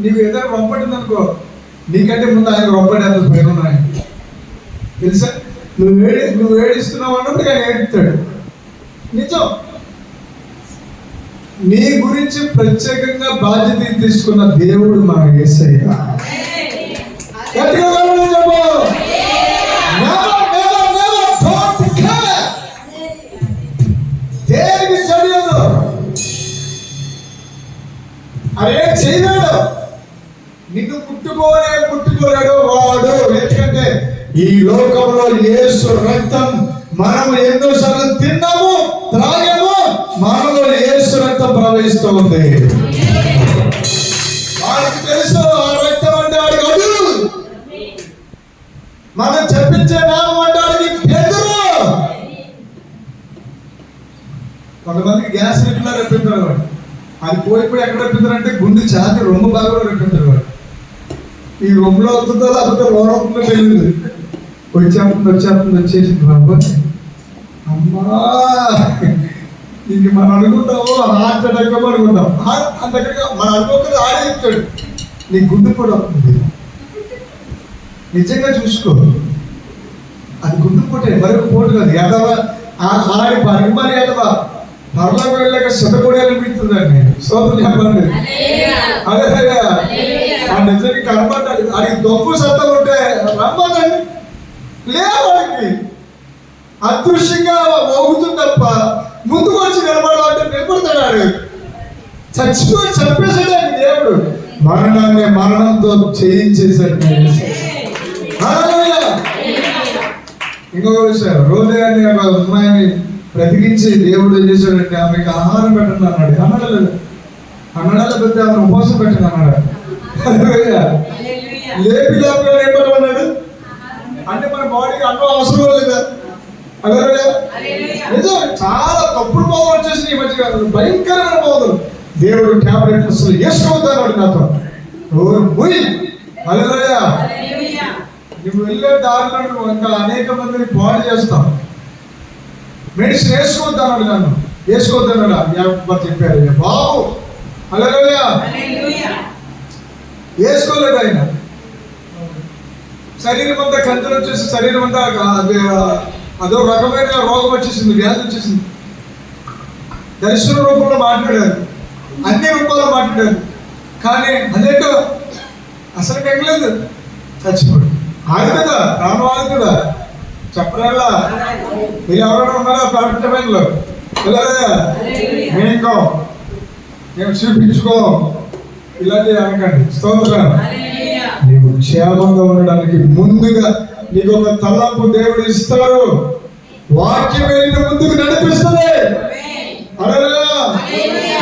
నీకు ఏదైనా రొంపడింది అనుకో, నీకంటే ముందు ఆయన రొంపడి అంత పైన ఉన్నాయి తెలుసా. నువ్వు ఏడిస్తున్నావు అన్నట్టు ఆయన ఏడుస్తాడు. నిజం. నీ గురించి ప్రత్యేకంగా బాధ్యత తీసుకున్న దేవుడు మన యేసయ్య. దేనికి చదివాడు అదే చేయలేడు, నిన్ను ముట్టుకోలేడు వాడు. ఎందుకంటే ఈ లోకంలో యేసు రక్తం మనం ఎన్నోసార్లు తిన్నాము, త్రాగాము, మనలో యేసు రక్తం ప్రవహిస్తూ ఉంది. వాడికి తెలుసు ఆ రక్తం అంటే వాడికి అదురు, మనం చెప్పించే నామం అంటే వాడికి ఎదురు. కొంతమందికి గ్యాస్ రేట్లా రెప్పిస్తారు వాడు, అది పోయిపోయి ఎక్కడ రెప్పిస్తారంటే గుండె ఛాతి రొమ్ము భాగంలో రెప్పిస్తారు వాడు. ఈ రొమ్ములో అవుతుందో లేకపోతే లోన అవుతుందో తెలియదు. వచ్చేసింది బాబు, అమ్మా ఇంక మనం అనుకుంటాము హార్ట్ అటాక్ అనుకుంటాం. అంతగా మనం అనుకోకుండా ఆడే చెప్తాడు నీ గుండె కూడా అవుతుంది. నిజంగా చూసుకో, అది గుండె పోటే మరొక పోటు కాదు. ఎదవా ఆడి పరిమాణి ఎదవా పర్లకు వెళ్ళాక శతకోడేలు మిగుతుందండి. సోదరు చెప్పండి. అదే ఆ నిజంగా కనబడ్డాడు. అది దొంగ సత్తం ఉంటే రమ్మండి లేవాడికి అదృశ్యంగా మోగుతుంది తప్ప ముందుకు వచ్చి నిలబడాలంటే నిలబడతాడు. చచ్చిపోయి చంపేసాడు దేవుడు. మరణాన్ని మరణంతో చేయించేశాడు. ఇంకొక విషయం, రోజే అని ఒక అమ్మాయిని బ్రతికించి దేవుడు ఏం చేశాడంటే ఆమెకి ఆహారం పెట్టండి అన్నాడు. అన్నాడా పెద్ద ఆమె ఉపవాసం పెట్టండి అన్నాడు. లేపి లేపి ఏం పెట్టమన్నాడు అంటే మన బాడీకి అన్నం అవసరం లేదా? అదే నిజం. చాలా తప్పుడు బోధలు వచ్చేసి ఈ మధ్య భయంకరమైన బోధలు. దేవుడు ట్యాబ్లెట్ అసలు వేసుకోవద్దన్నాడు నాతో. హల్లెలూయా. నువ్వు వెళ్ళే దారిలో నువ్వు ఇంకా అనేక మందిని పాడు చేస్తావు. మెడిసిన్ వేసుకోవద్దన్నాడు, నన్ను వేసుకోవద్దన్నాడు చెప్పారు బాబు. హల్లెలూయా. వేసుకోలేదు ఆయన. శరీరం అంతా కంచెలు వచ్చేసి శరీరం అంతా అదో రకమైన రోగం వచ్చేసింది, వ్యాధి వచ్చేసింది. దర్శన రూపంలో మాట్లాడారు, అన్ని రూపాల్లో మాట్లాడారు. కానీ అదేంటో అసలు పెగలేదు, చచ్చిపోయాడు. ఆది కదా రామవాది కూడా చెప్పరాలా. మీరు ఎవరైనా ఉన్నారా ప్రపంచంలో? మేము చూపించుకో ఇలాంటివి అనకండి. స్తోత్రం. నీకు క్షేమంగా ఉండడానికి ముందుగా నీకు ఒక తలంపు దేవుడు ఇస్తారు. వాక్యం వెళ్ళిన ముందుకు నడిపిస్తుంది.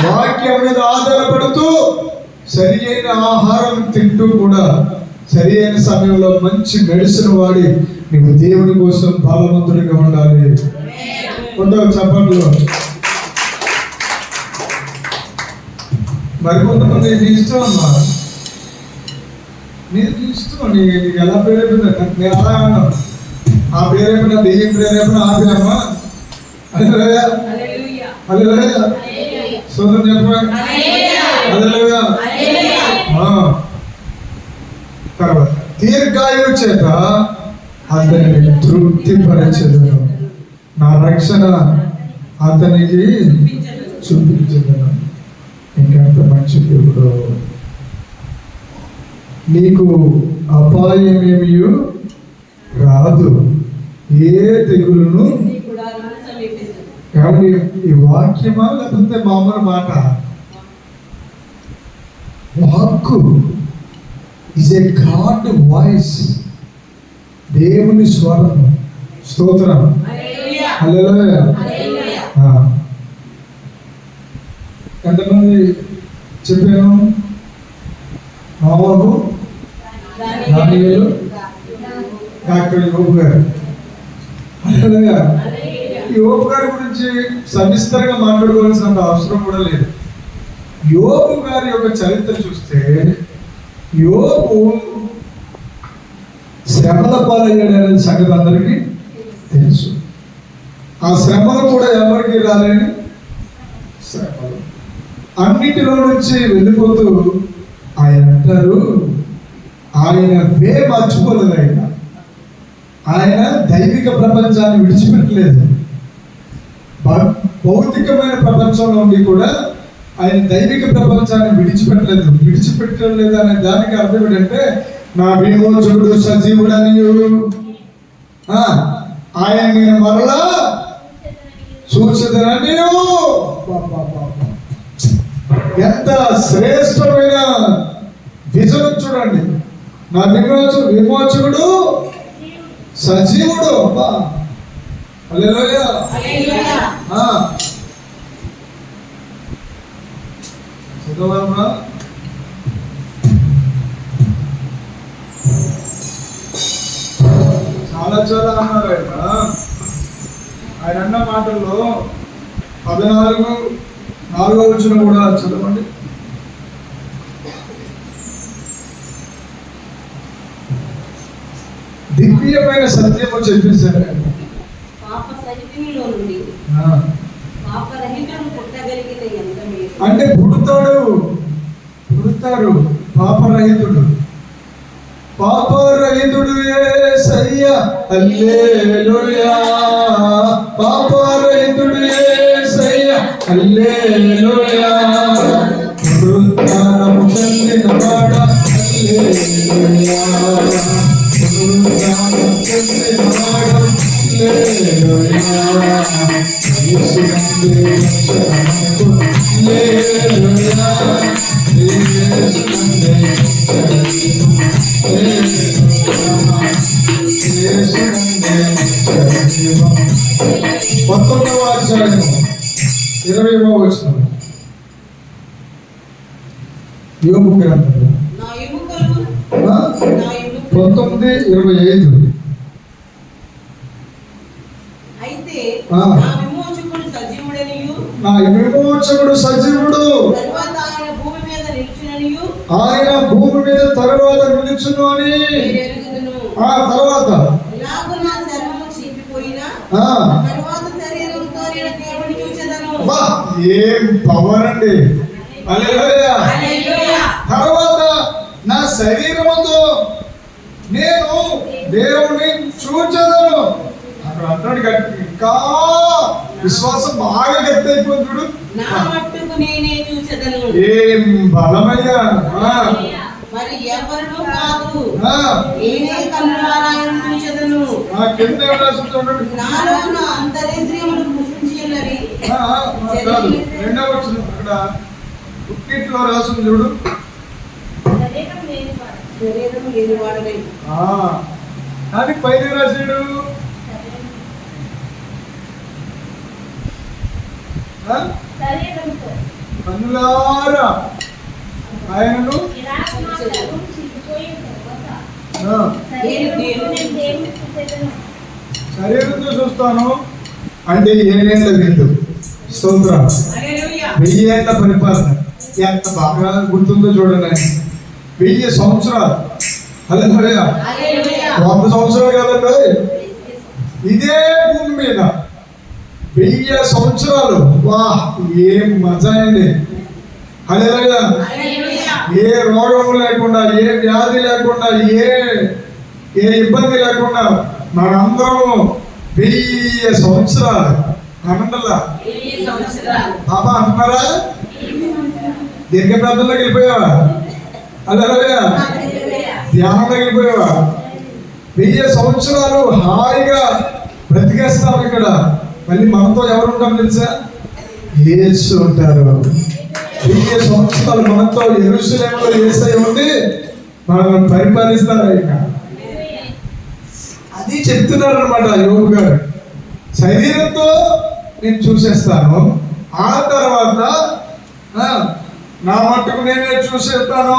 వాక్యం మీద ఆధారపడుతూ సరి అయిన ఆహారం తింటూ కూడా సరి అయిన సమయంలో మంచి మెడిసిన్ వాడి నీకు దేవుని కోసం బలవంతుడిగా ఉండాలి. కొందరు చెప్పండి. మరికొంతమంది నీ ఇష్టం అమ్మా, నీకు ఇష్టం, నీకు ఎలా ప్రేరేపింది నేను అలా అన్నాను. ఆ ప్రేరేపణ దెయ్యం ప్రేరేపణ ఆపేమ్మా. హల్లెలూయా. హల్లెలూయా. సోదరు చెప్పండి. హల్లెలూయా. తర్వాత దీర్ఘాయువు చేత అతనిని తృప్తిపరచెదను, నా రక్షణ అతనికి చూపించదను. ఇంకెంత మంచి దేవుడు. నీకు అపాయమేమీ రాదు, ఏ తెగులును. ఈ వాక్యమా లేకపోతే మామూలు మాట? వాక్కు ఇస్ ఏ గాడ్ వాయిస్, దేవుని స్వరం. స్తోత్రం. హల్లెలూయా. ఎంతమంది చెప్పాను? నోవహు, దానియేలు, డాక్టర్ యోబు గారు. హల్లెలూయా. యోబు గారి గురించి సవిస్తరంగా మాట్లాడుకోవాల్సినంత అవసరం కూడా లేదు. యోబు గారి యొక్క చరిత్ర చూస్తే యోబు శ్రమల పాలయ్యాడనే సంగతి అందరికీ తెలుసు. ఆ శ్రమలు కూడా ఎవరికి రాలేని శ్రమలు. అన్నిటిలో నుంచి వెళ్ళిపోతూ ఆయన అంటారు, ఆయన మర్చిపోలేదు. ఆయన దైవిక ప్రపంచాన్ని విడిచిపెట్టలేదు. భౌతికమైన ప్రపంచంలో ఉండి కూడా ఆయన దైవిక ప్రపంచాన్ని విడిచిపెట్టలేదు అనే దానికి అర్థం ఏంటంటే, నా విమోచకుడు సజీవుడని ఆయన నేను మరలా చూసేదనని. ఎంత శ్రేష్టమైన విజయం చూడండి. నా విమోచకుడు సజీవుడు. హల్లెలూయా. చదవమ్మా. చాలా అన్నారు ఆయన అన్న మాటల్లో 14:4 వచనం కూడా చదవండి. దివ్యమైన సత్యము చెప్పేశారు. అంటే పుడతారు పాపరహితుడు. పాపరహితుడు యేసయ్య, హల్లెలూయా. పాపరహితుడు యేసయ్య, హల్లెలూయా. పునరుత్థానము చెందినవాడా, హల్లెలూయా. పునరుత్థానము చెందినవాడా, హల్లెలూయా. యేసునందే రక్షణకు, హల్లెలూయా. యేసునందే రక్షణకు, హల్లెలూయా. యేసునందే రక్షణకు. 19వ అధ్యాయం 20వ వచనం. యోబు గ్రంథం 19:25. అయితే నా విమోచకుడు సజీవుడు, ఆయన భూమి మీద తర్వాత నిలుచును అని. తర్వాత ఏం పవర్ అండి. తర్వాత నా శరీరముతో నేను దేవుణ్ణి చూచెదను. అక్కడ అంటాడు ఇంకా విశ్వాసం బాగా గట్టి అయిపోతుడు. ఏం బలమయ్యా. మరి ఎవరు కాదు, నేనే కన్నులారా ఆయనను చూచెదను. కింద చూడండి, నాలో నా అంతరింద్రియములు కృషించి ఉన్నవి. రెండవ వచనం అక్కడ బుక్కిట్లో రాసింది చూడు. శరీరం లేని వాడనే. కానీ పైన రాసాడు కన్నులారా ఆయనను శరీరంతో చూస్తాను అంటే 7 ఏళ్ల విందు. స్తోత్రం. 1000 ఏళ్ల పరిపాలన ఎంత బాగా గుర్తుందో చూడండి. 1000 సంవత్సరాలు. హల్లెలూయా. 100 సంవత్సరాలు కాదండి, ఇదే భూమి మీద 1000 సంవత్సరాలు. వా, ఏం మజా అండి. హల్లెలూయా. ఏ రోగం లేకుండా, ఏ వ్యాధి లేకుండా, ఏ ఇబ్బంది లేకుండా మనందరము 1000 సంవత్సరాలు అనంటలా. బాబా అంటున్నారా? దీర్ఘ ప్రాంతంలోకి వెళ్ళిపోయావా? హల్లెలూయా. ధ్యానంలోకి వెళ్ళిపోయావా? 1000 సంవత్సరాలు హాయిగా బ్రతికేస్తాం ఇక్కడ. మళ్ళీ మనతో ఎవరు ఉంటారు తెలుసా? యేసు ఉంటారు. 1000 సంవత్సరాలు మనతో యెరూషలేములో యేసయ్య ఉండి మనల్ని పరిపాలిస్తారు ఆయన. అది చెప్తున్నారు అనమాట యోబు గారు. శరీరంతో నేను చూసేస్తాను, ఆ తర్వాత నా మట్టుకు నేనే చూసేస్తాను.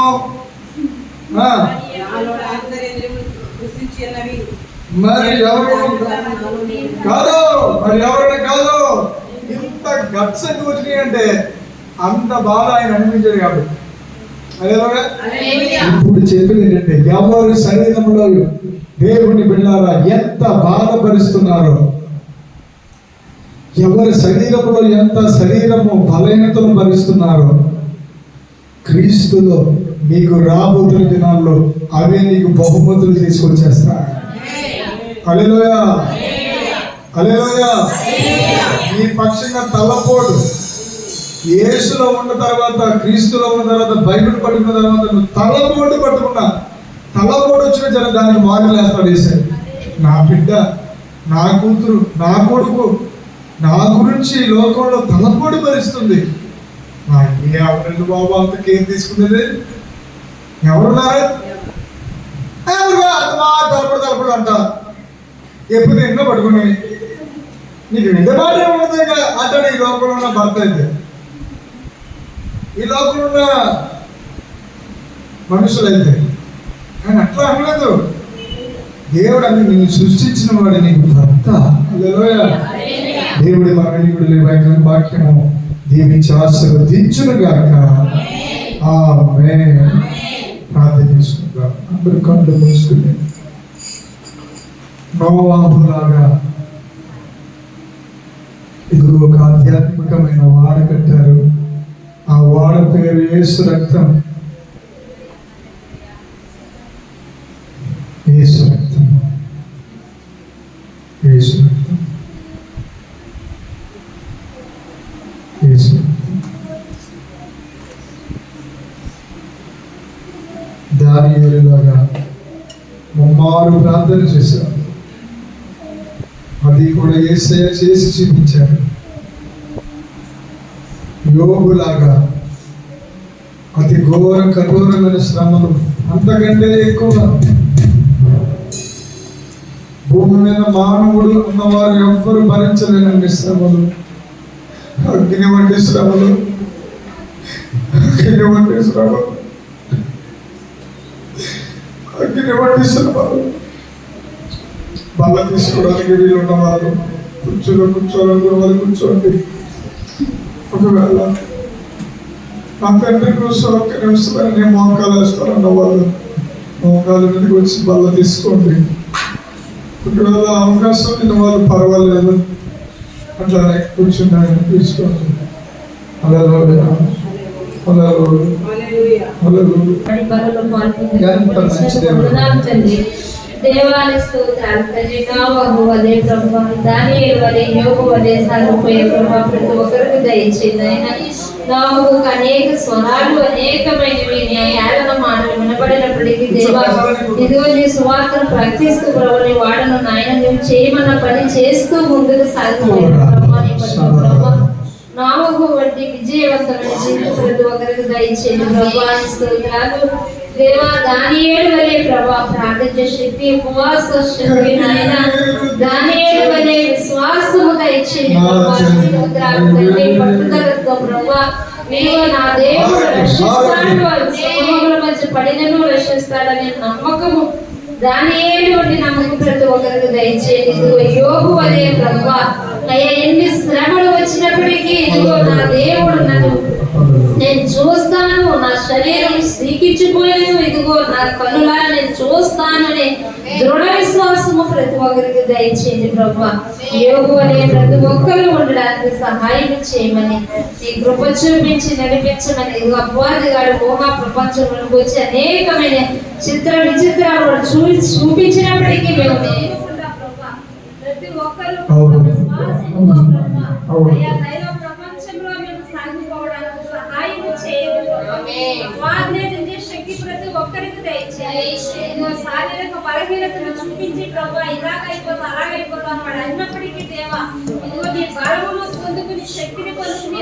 మరి ఎవరు కాదు, మరి ఎవరిని కాదు. ఇంత గట్స్ ఎందుకు వచ్చినాయి అంటే అంత బాధ ఆయన అనిపించాడు కాబట్టి. ఇప్పుడు చెప్పింది ఏంటంటే ఎవరు శరీరంలో దేవుని బిడ్డలారా ఎంత బాధపరుస్తున్నారో, ఎవరి శరీరంలో ఎంత శరీరము బలహీనతను భరిస్తున్నారో, క్రీస్తులో నీకు రాబోతున్న దినాల్లో అవే నీకు బహుమతులు తీసుకొచ్చేస్తా. హల్లెలూయా, హల్లెలూయా. ఈ పక్షంగా తలపోటు యేసులో ఉన్న తర్వాత, క్రీస్తులో ఉన్న తర్వాత, బైబిల్ పట్టుకున్న తర్వాత నువ్వు తలపోటు పట్టుకున్నా, తలపోటు వచ్చిన జనం దానికి మారులేస్తాడు వేసాడు. నా బిడ్డ, నా కూతురు, నా కొడుకు నా గురించి లోకంలో తలపోటు భరిస్తుంది. ఎవరండి బాబు అంత కేర్ తీసుకునేది? ఎవరున్నారు? తలపడు అంట. ఎప్పుడు ఎన్నో పట్టుకుని నీకు నింద మాట ఉండదు అంటాడు ఈ లోకంలో ఉన్న భర్త అయితే. ఈ లోకంలో ఉన్న మనుషులైతే. కానీ అట్లా అనలేదు. దేవుడు అని నిన్ను సృష్టించిన వాడు నీకు భర్త. హల్లెలూయా. దేవుడి మరణీయుడు వాక్యము దీవించి ఆశీర్వదించునుగాక. ఆమేన్. ప్రార్థన చేసుకుందాం. అందరూ కళ్ళు మూసుకుని నోవాహులాగా ఇదిగో ఒక ఆధ్యాత్మికమైన వాడ కట్టారు. ఆ వాడ పేరు యేసు రక్తం. యేసు రక్తం, యేసు రక్తం, యేసు రక్తం. దానియేలులాగా ముమ్మారు ప్రార్థన చేశారు. అది కూడా యేసయ్య చేసి చూపించాడు. యోబులాగా అతి ఘోర కఠోరమైన శ్రమలు, అంతకంటే ఎక్కువ భూమి మీద మానవుడు ఉన్నవారు ఎవ్వరు భరించలేనండి శ్రమలు. అగ్ని వంటి శ్రమలు, అగ్ని వంటి శ్రమలు, అగ్ని వంటి శ్రమలు. బల్ల తీసుకోవడానికి వీళ్ళు ఉన్నవారు కూర్చోవాలనుకున్న వాళ్ళు కూర్చోండి. ఒకవేళ నా తండ్రి కోసం ఒక్క నిమిషం నేను మోకాలు వేస్తానన్న వాళ్ళు మోకాలు మీదకి వచ్చి బల్ల తీసుకోండి. ఒకవేళ అవకాశం లేని వాళ్ళు పర్వాలేదు, అట్లానే కూర్చున్నాయని తీసుకోండి. హల్లెలూయా, హల్లెలూయా, హల్లెలూయా. దేవాని స్తోత్రాలు తండ్రి. నోవహు వలె ప్రభువా, దానియేలు వలె, యోబు వలె సాగిపోయే ప్రభువా ప్రతి ఒక్కరికి దయచేయండి నాయనా. నోవహుకు అనేక స్వరాలు, అనేకమైనవి న్యాయాలను మాటలు వినబడినప్పటికీ దేవా ఇదిగో నీ సువార్తను ప్రకటిస్తూ ప్రభు నీ వాడను నాయన నువ్వు చేయమన్న పని చేస్తూ ముందుకు సాగిపోయే ప్రభు నోవహు వంటి విజయవంతమైన జీవితం ప్రతి ఒక్కరికి దయచేయండి ప్రభువా. స్తోత్రాలు దేవా. దానియేలు వలె ప్రభా ప్రార్థన శక్తి, ఉపవాస శక్తి నాయన, దానియేలు వలె విశ్వాసము దయచేయండి ప్రభా. స్తోత్రాలు తండ్రి. పట్టుదలతో ప్రభా నీవు నా దేవుడు రక్షిస్తాడు, సమూహముల మధ్య పడినను రక్షిస్తాడనే నమ్మకము దానియేలు వంటి నమ్మకం ప్రతి ఒక్కరికి దయచేయండి. ఇదిగో యోబు వలె ప్రభా అయ్యా ఎన్ని శ్రమలు వచ్చినప్పటికీ ఇదిగో నా దేవుడు నన్ను నేను చూస్తాను, నా శరీరం శ్రీకించిపోయాను, ఇదిగో నా కనులారా నేను చూస్తాను అనే దృఢ విశ్వాసము ప్రతి ఒక్కరికి దయచేయండి ప్రభా. యోబు అనే ప్రతి ఒక్కరు ఉండడానికి సహాయం చేయమని ఈ కృప చూపించి నడిపించమని. ఇదిగో అపవాదిగాడు మోహ ప్రపంచంలోకి వచ్చి అనేకమైన చిత్ర విచిత్రాలు చూపించినప్పటికీ మేము ప్రతి ఒక్కరు ప్రపంచంలో మేము సాగిపోవడానికి సహాయం చేయండి. శక్తి ప్రతి ఒక్కరికి దయచేయండి. శారీరక బలహీనతను చూపించి ప్రభా ఇలాగైపోతా అలాగైపోతాను వాడు అన్నప్పటికీ దేవా ఇదిగో నీ బలమును పొందుకుని శక్తిని పొందుకుని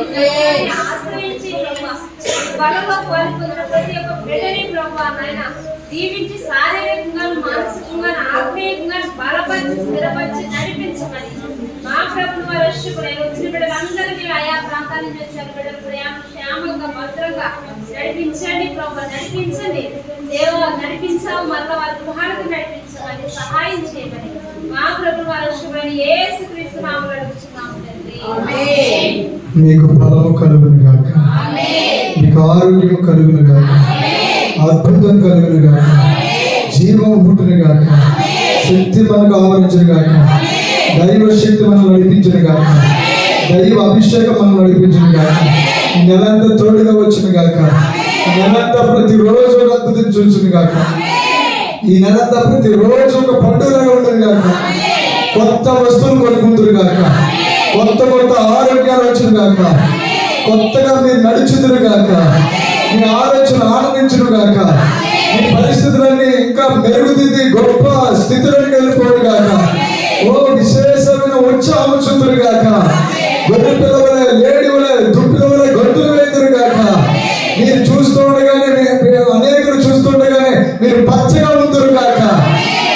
ఆశ్రయించి ప్రభా బలంగా కోలుకున్న ప్రతి ఒక్క బిడ్డని ప్రభువా నాయన దీవించి శారీరకంగా మానసికంగా ఆత్మీయంగా బలపరిచి స్థిరపరిచి నడిపించమని మా ప్రభుత్వ రక్షకుడైన వచ్చిన బిడ్డలందరినీ ఆయా ప్రాంతాల నుంచి వచ్చిన బిడ్డలు క్షేమంగా భద్రంగా నడిపించండి ప్రభు, నడిపించండి దేవా, నడిపించావు మరలా వారి గృహాలకు నడిపించమని సహాయం చేయమని మా ప్రభుత్వ రక్షకుడైన యేసుక్రీస్తు నామములో అడుగుచున్నాము తండ్రి. ఆమేన్. మీకు బలము కలుగును గాక, మీకు ఆరోగ్యం కలుగును గాక, అద్భుతం కలుగును గాక, జీవం పుట్టును గాక, శక్తి మనకు ఆవరించును గాక, దైవ శక్తి మనం నడిపించును గాక, దైవ అభిషేకం మనం నడిపించును గాక, నెలంతా తోడుగా వచ్చును గాక, నెలంతా ప్రతిరోజు ఒక అద్భుతం చూసును గాక, ఈ నెలంతా ప్రతిరోజు ఒక పండుగగా ఉంటుంది గాక, కొత్త వస్తువులు కొనుక్కుంటురు గాక, కొత్త కొత్త ఆరోగ్యాలు వచ్చును గాక, కొత్తగా మీరు నడుచుదురు గాక, మీ ఆలోచన ఆనందించును గాక, మీ పరిస్థితులన్నీ ఇంకా మెరుగుదిద్ది గొప్ప స్థితిలోకి వెళ్ళిపోడు గాక, ఓ విశేషమైన ఉత్సాహం చూతురు గాక, గొర్రె పిల్లవలే లేడి వలె దుప్పిల వలె గొంతులు వేతురు గాక, మీరు చూస్తుండగానే అనేకులు చూస్తుండగానే మీరు పచ్చగా ఉందరు గాక,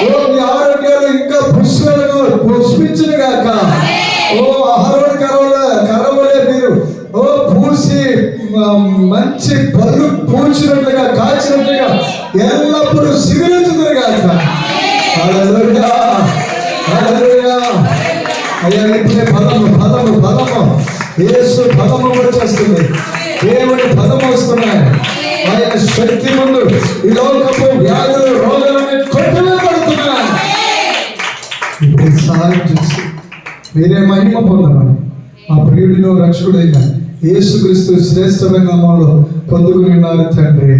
ఓ మీ ఆరోగ్యాలు ఇంకా పుష్పించును గాక, ఓ ఆహార కరవలే మీరు ఓ పూసి మంచి పళ్ళు పూచినట్లుగా కాచినట్లుగా ఎల్లప్పుడూ సిగురించుదురు గాక. హల్లెలూయా, హల్లెలూయా. అయ్యా ఇప్పుడే బలము యేసు బలము వచ్చేస్తుంది, దేవుని బలము వస్తున్నాయి. ఆయన శక్తి ముందు ఈ లోకపు వ్యాధులు రోగాలన్నీ కొట్టివేయబడుతున్నాయి. ఇప్పుడు సహాయం చేసి మీరే మహిమ పొందమని మా ప్రియుడిలో రక్షకుడైన యేసుక్రీస్తు శ్రేష్టమైన నామంలో పొందుకుని ఉన్నారు తండ్రి.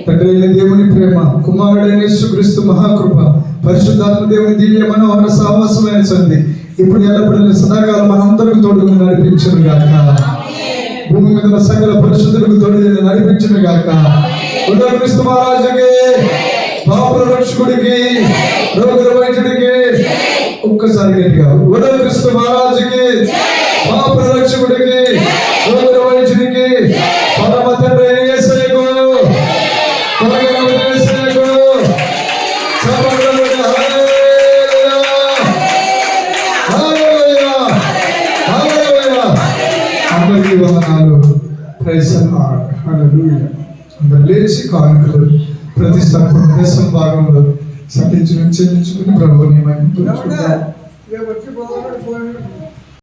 తండ్రి అయిన దేవుని ప్రేమ, కుమారుడైన యేసుక్రీస్తు మహాకృప, పరిశుద్ధాత్మ దేవుని దివ్య మనోహర సహవాసమైన సంధి ఇప్పుడు ఎల్లప్పుడూ సదాకాలం మనందరికి తోడుకుని నడిపించును గాక. భూమి మీద సకల పరిశుద్ధులకు తోడుని నడిపించును గాక. క్రీస్తు మహారాజుకి, పాపుల రక్షకుడికి, రోగుల వైద్యుడికి ఒక్కసారి గట్టిగా క్రీస్తు మహారాజుకి, పాపుల రక్షకుడికి, రోగుల వైద్యుడికి, పరమ తండ్రి అయిన యేసయ్యకు, అందరికీ వందనాలు. Praise the Lord. హల్లెలూయా. అందరూ లేచి కానుకలు ప్రతిష్టాపన దశమ భాగంలో చెల్లించుకుని ప్రభువుని మహిమ పరుచుకుందాం.